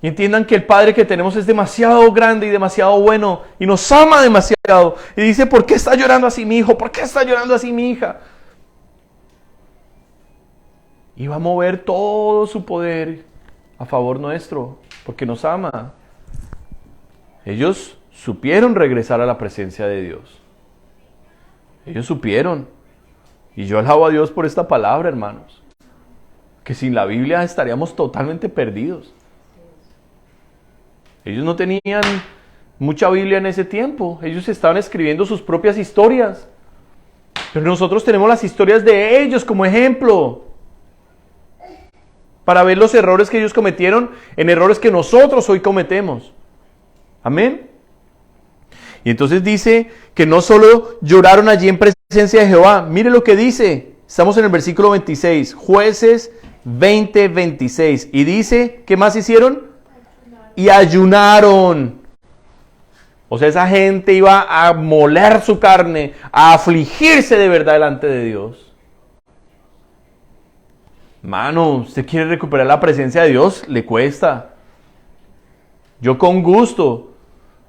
Y entiendan que el Padre que tenemos es demasiado grande y demasiado bueno. Y nos ama demasiado. Y dice, ¿por qué está llorando así mi hijo? ¿Por qué está llorando así mi hija? Y va a mover todo su poder a favor nuestro. Porque nos ama. Ellos supieron regresar a la presencia de Dios. Ellos supieron. Y yo alabo a Dios por esta palabra, hermanos. Que sin la Biblia estaríamos totalmente perdidos. Ellos no tenían mucha Biblia en ese tiempo. Ellos estaban escribiendo sus propias historias. Pero nosotros tenemos las historias de ellos como ejemplo. para ver los errores que ellos cometieron en errores que nosotros hoy cometemos. Amén. Y entonces dice que no solo lloraron allí en presencia de Jehová. Mire lo que dice. Estamos en el versículo 26. Jueces 20, 26. Y dice, ¿qué más hicieron? Y ayunaron. O sea, esa gente iba a moler su carne, a afligirse de verdad delante de Dios. Mano, usted quiere recuperar la presencia de Dios, le cuesta. Yo con gusto,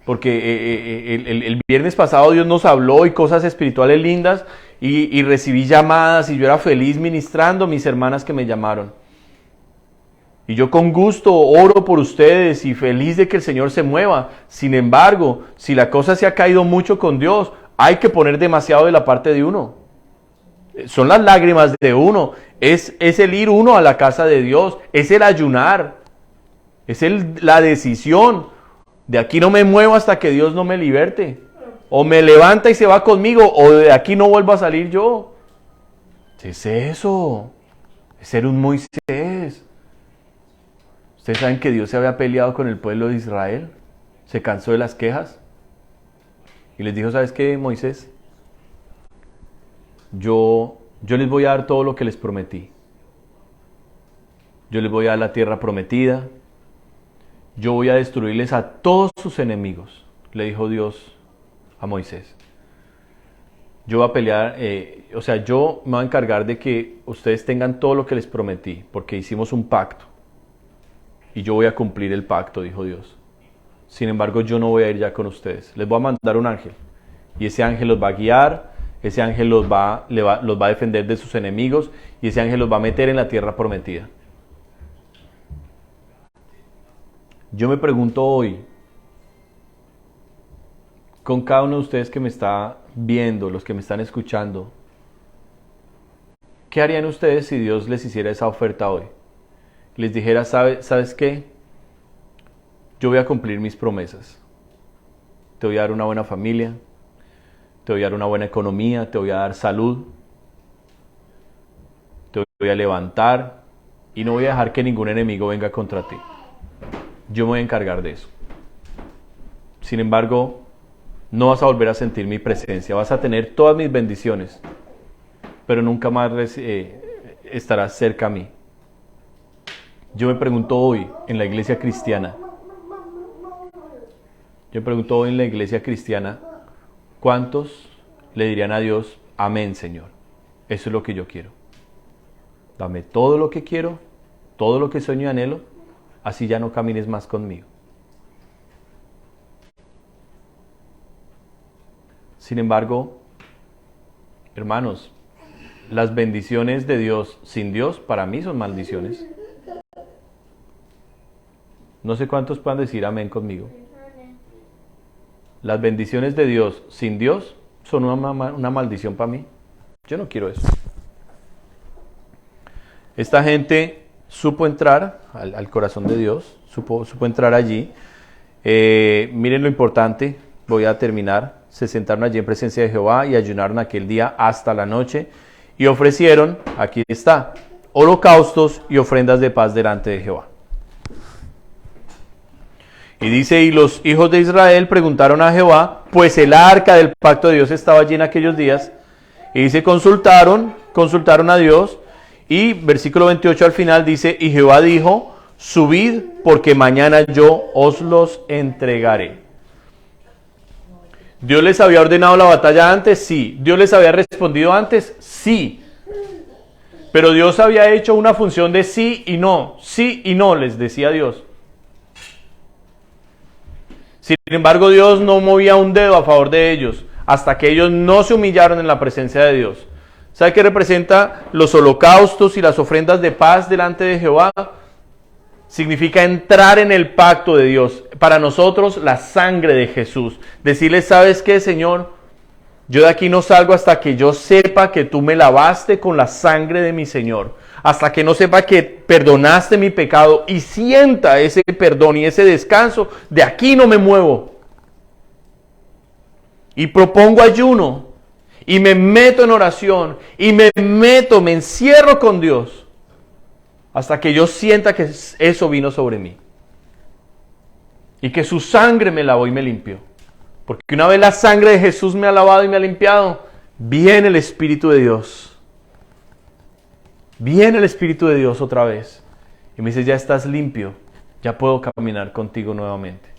porque el viernes pasado Dios nos habló y cosas espirituales lindas y recibí llamadas y yo era feliz ministrando a mis hermanas que me llamaron. Y yo con gusto oro por ustedes y feliz de que el Señor se mueva. Sin embargo, si la cosa se ha caído mucho con Dios, hay que poner demasiado de la parte de uno. Son las lágrimas de uno, es el ir uno a la casa de Dios, es el ayunar, es la decisión. De aquí no me muevo hasta que Dios no me liberte. O me levanta y se va conmigo, o de aquí no vuelvo a salir yo. Es eso, es ser un Moisés. Ustedes saben que Dios se había peleado con el pueblo de Israel, se cansó de las quejas y les dijo, ¿sabes qué, Moisés? Yo les voy a dar todo lo que les prometí. Yo les voy a dar la tierra prometida. Yo voy a destruirles a todos sus enemigos, le dijo Dios a Moisés. Yo voy a pelear, yo me voy a encargar de que ustedes tengan todo lo que les prometí, porque hicimos un pacto. Y yo voy a cumplir el pacto, dijo Dios. Sin embargo, yo no voy a ir ya con ustedes. Les voy a mandar un ángel. Y ese ángel los va a guiar, ese ángel los va a defender de sus enemigos, y ese ángel los va a meter en la tierra prometida. Yo me pregunto hoy, con cada uno de ustedes que me está viendo, los que me están escuchando, ¿qué harían ustedes si Dios les hiciera esa oferta hoy? Les dijera, ¿sabes qué? Yo voy a cumplir mis promesas. Te voy a dar una buena familia, te voy a dar una buena economía, te voy a dar salud, te voy a levantar y no voy a dejar que ningún enemigo venga contra ti. Yo me voy a encargar de eso. Sin embargo, no vas a volver a sentir mi presencia, vas a tener todas mis bendiciones, pero nunca más estarás cerca a mí. Yo me pregunto hoy en la iglesia cristiana, ¿cuántos le dirían a Dios, amén, Señor? Eso es lo que yo quiero. Dame todo lo que quiero, todo lo que sueño y anhelo, así ya no camines más conmigo. Sin embargo, hermanos, las bendiciones de Dios sin Dios para mí son maldiciones. No sé cuántos puedan decir amén conmigo. Las bendiciones de Dios sin Dios son una maldición para mí. Yo no quiero eso. Esta gente supo entrar al corazón de Dios, supo entrar allí. Miren lo importante, voy a terminar. Se sentaron allí en presencia de Jehová y ayunaron aquel día hasta la noche y ofrecieron, aquí está, holocaustos y ofrendas de paz delante de Jehová. Y dice, y los hijos de Israel preguntaron a Jehová, pues el arca del pacto de Dios estaba allí en aquellos días. Y dice, consultaron a Dios. Y versículo 28 al final dice, y Jehová dijo, subid, porque mañana yo os los entregaré. ¿Dios les había ordenado la batalla antes? Sí. ¿Dios les había respondido antes? Sí. Pero Dios había hecho una función de sí y no, les decía Dios. Sin embargo, Dios no movía un dedo a favor de ellos, hasta que ellos no se humillaron en la presencia de Dios. ¿Sabe qué representa los holocaustos y las ofrendas de paz delante de Jehová? Significa entrar en el pacto de Dios. Para nosotros, la sangre de Jesús. Decirle, ¿sabes qué, Señor? Yo de aquí no salgo hasta que yo sepa que tú me lavaste con la sangre de mi Señor. Hasta que no sepa que perdonaste mi pecado y sienta ese perdón y ese descanso, de aquí no me muevo. Y propongo ayuno, y me meto en oración, y me encierro con Dios. hasta que yo sienta que eso vino sobre mí. Y que su sangre me lavó y me limpió. Porque una vez la sangre de Jesús me ha lavado y me ha limpiado, viene el Espíritu de Dios. Viene el Espíritu de Dios otra vez. Y me dice, ya estás limpio, ya puedo caminar contigo nuevamente.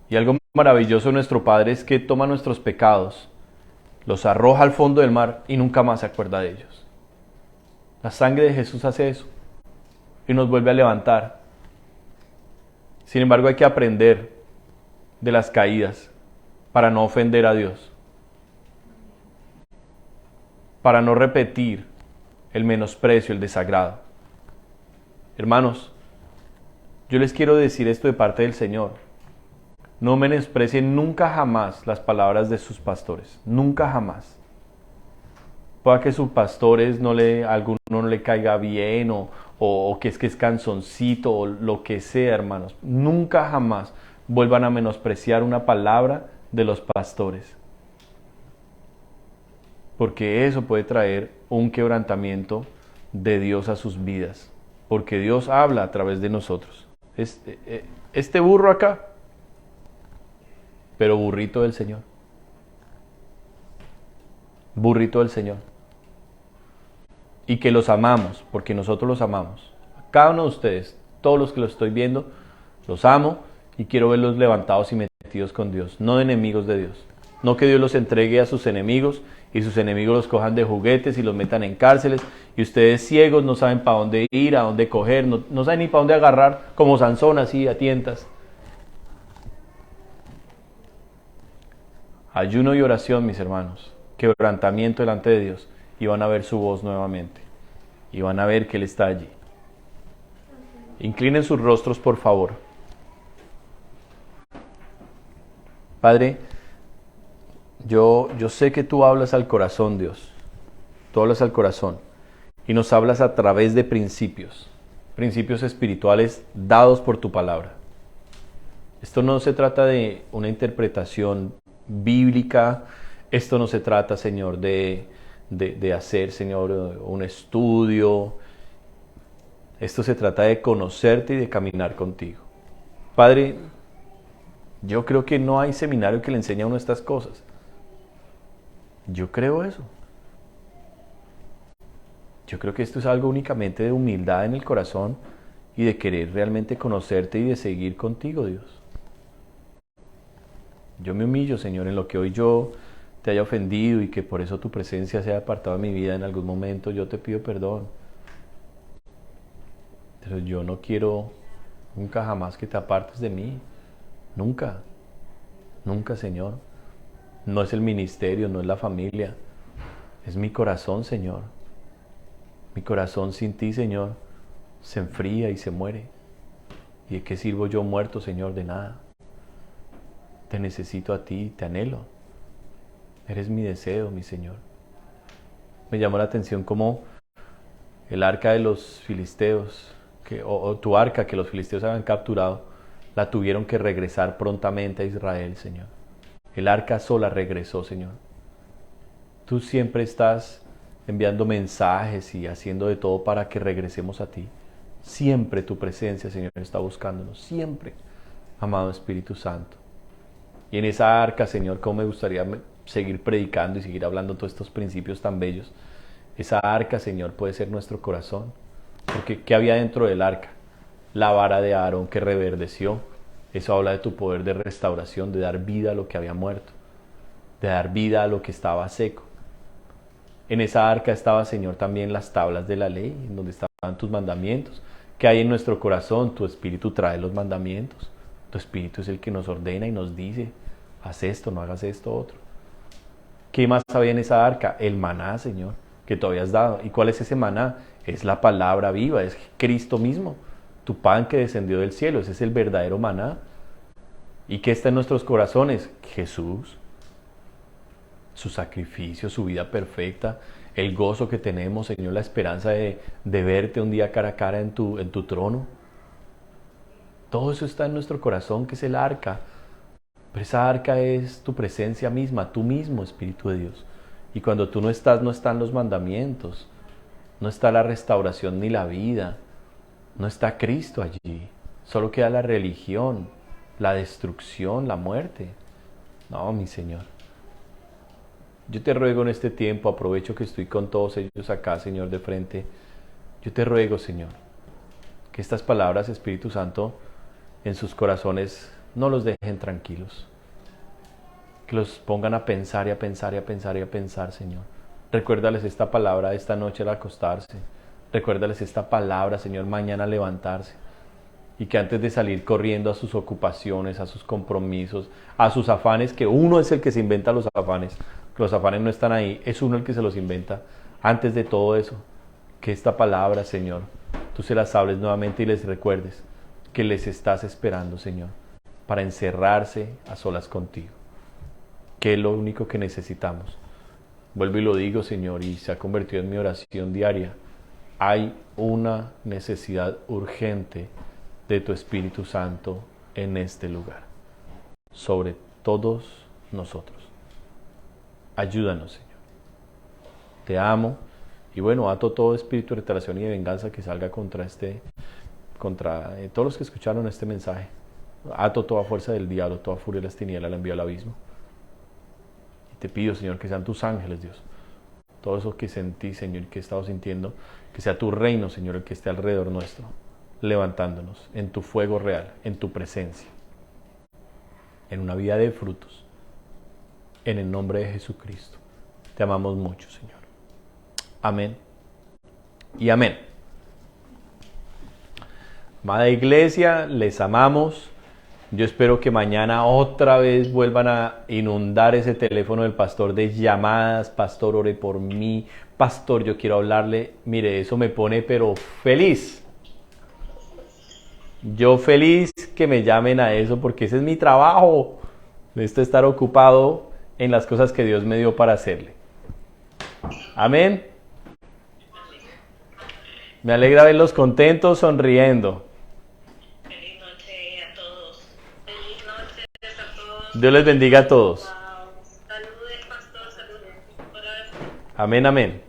Y algo maravilloso de nuestro Padre es que toma nuestros pecados, los arroja al fondo del mar y nunca más se acuerda de ellos. La sangre de Jesús hace eso y nos vuelve a levantar. Sin embargo, hay que aprender de las caídas para no ofender a Dios, para no repetir el menosprecio, el desagrado. Hermanos, yo les quiero decir esto de parte del Señor. No menosprecien nunca jamás las palabras de sus pastores. Nunca jamás. Pueda que sus pastores alguno no le caiga bien o que es canzoncito o lo que sea, hermanos. Nunca jamás vuelvan a menospreciar una palabra de los pastores. Porque eso puede traer un quebrantamiento de Dios a sus vidas. Porque Dios habla a través de nosotros. Este burro acá, pero burrito del Señor. Burrito del Señor. Y que los amamos, porque nosotros los amamos. Cada uno de ustedes, todos los que los estoy viendo, los amo y quiero verlos levantados y metidos con Dios, no de enemigos de Dios. No que Dios los entregue a sus enemigos y sus enemigos los cojan de juguetes y los metan en cárceles y ustedes ciegos no saben para dónde ir, a dónde coger, no saben ni para dónde agarrar, como Sansón así a tientas. Ayuno y oración, mis hermanos, quebrantamiento delante de Dios, y van a ver su voz nuevamente, y van a ver que Él está allí. Inclinen sus rostros, por favor. Padre, yo sé que tú hablas al corazón, Dios. Tú hablas al corazón, y nos hablas a través de principios espirituales dados por tu palabra. Esto no se trata de una interpretación bíblica, esto no se trata, Señor, de hacer, Señor, un estudio. Esto se trata de conocerte y de caminar contigo. Padre, yo creo que no hay seminario que le enseñe a uno estas cosas. Yo creo eso. Yo creo que esto es algo únicamente de humildad en el corazón y de querer realmente conocerte y de seguir contigo, Dios. Yo me humillo, Señor, en lo que hoy yo te haya ofendido y que por eso tu presencia sea apartada de mi vida en algún momento. Yo te pido perdón. Pero yo no quiero nunca jamás que te apartes de mí. Nunca. Nunca, Señor. No es el ministerio, no es la familia. Es mi corazón, Señor. Mi corazón sin ti, Señor, se enfría y se muere. ¿Y de qué sirvo yo muerto, Señor? De nada. Te necesito a ti, te anhelo. Eres mi deseo, mi Señor. Me llamó la atención cómo el arca de los filisteos, o tu arca que los filisteos habían capturado, la tuvieron que regresar prontamente a Israel, Señor. El arca sola regresó, Señor. Tú siempre estás enviando mensajes y haciendo de todo para que regresemos a ti. Siempre tu presencia, Señor, está buscándonos. Siempre, amado Espíritu Santo. Y en esa arca, Señor, cómo me gustaría seguir predicando y seguir hablando todos estos principios tan bellos. Esa arca, Señor, puede ser nuestro corazón. Porque ¿qué había dentro del arca? La vara de Aarón que reverdeció. Eso habla de tu poder de restauración, de dar vida a lo que había muerto, de dar vida a lo que estaba seco. En esa arca estaba, Señor, también las tablas de la ley, en donde estaban tus mandamientos. ¿Qué hay en nuestro corazón? Tu Espíritu trae los mandamientos. Tu Espíritu es el que nos ordena y nos dice, haz esto, no hagas esto, otro. ¿Qué más había en esa arca? El maná, Señor, que tú habías dado. ¿Y cuál es ese maná? Es la palabra viva, es Cristo mismo, tu pan que descendió del cielo. Ese es el verdadero maná. ¿Y qué está en nuestros corazones? Jesús, su sacrificio, su vida perfecta, el gozo que tenemos, Señor, la esperanza de verte un día cara a cara en tu trono. Todo eso está en nuestro corazón, que es el arca. Pero esa arca es tu presencia misma, tú mismo, Espíritu de Dios. Y cuando tú no estás, no están los mandamientos, no está la restauración ni la vida, no está Cristo allí. Solo queda la religión, la destrucción, la muerte. No, mi Señor. Yo te ruego en este tiempo, aprovecho que estoy con todos ellos acá, Señor, de frente. Yo te ruego, Señor, que estas palabras, Espíritu Santo, en sus corazones no los dejen tranquilos. Que los pongan a pensar y a pensar y a pensar y a pensar, Señor. Recuérdales esta palabra esta noche al acostarse. Recuérdales esta palabra, Señor, mañana al levantarse. Y que antes de salir corriendo a sus ocupaciones, a sus compromisos, a sus afanes, que uno es el que se inventa los afanes no están ahí, es uno el que se los inventa. Antes de todo eso, que esta palabra, Señor, tú se las hables nuevamente y les recuerdes que les estás esperando, Señor, para encerrarse a solas contigo, que es lo único que necesitamos. Vuelvo y lo digo, Señor, y se ha convertido en mi oración diaria. Hay una necesidad urgente de tu Espíritu Santo en este lugar, sobre todos nosotros. Ayúdanos, Señor. Te amo. Y bueno, ato todo espíritu de retaliación y de venganza que salga contra todos los que escucharon este mensaje. Ato toda fuerza del diablo, toda furia de las tinieblas, la envío al abismo. Y te pido, Señor, que sean tus ángeles, Dios. Todo eso que sentí, Señor, y que he estado sintiendo, que sea tu reino, Señor, el que esté alrededor nuestro, levantándonos en tu fuego real, en tu presencia, en una vida de frutos. En el nombre de Jesucristo. Te amamos mucho, Señor. Amén y amén. Amada iglesia, les amamos. Yo espero que mañana otra vez vuelvan a inundar ese teléfono del pastor de llamadas. Pastor, ore por mí. Pastor, yo quiero hablarle. Mire, eso me pone pero feliz. Yo feliz que me llamen a eso porque ese es mi trabajo. Esto estar ocupado en las cosas que Dios me dio para hacerle. Amén. Me alegra verlos contentos, sonriendo. Feliz noche a todos. Feliz noche a todos. Dios les bendiga a todos. Saludes, pastor, saludes. Amén, amén.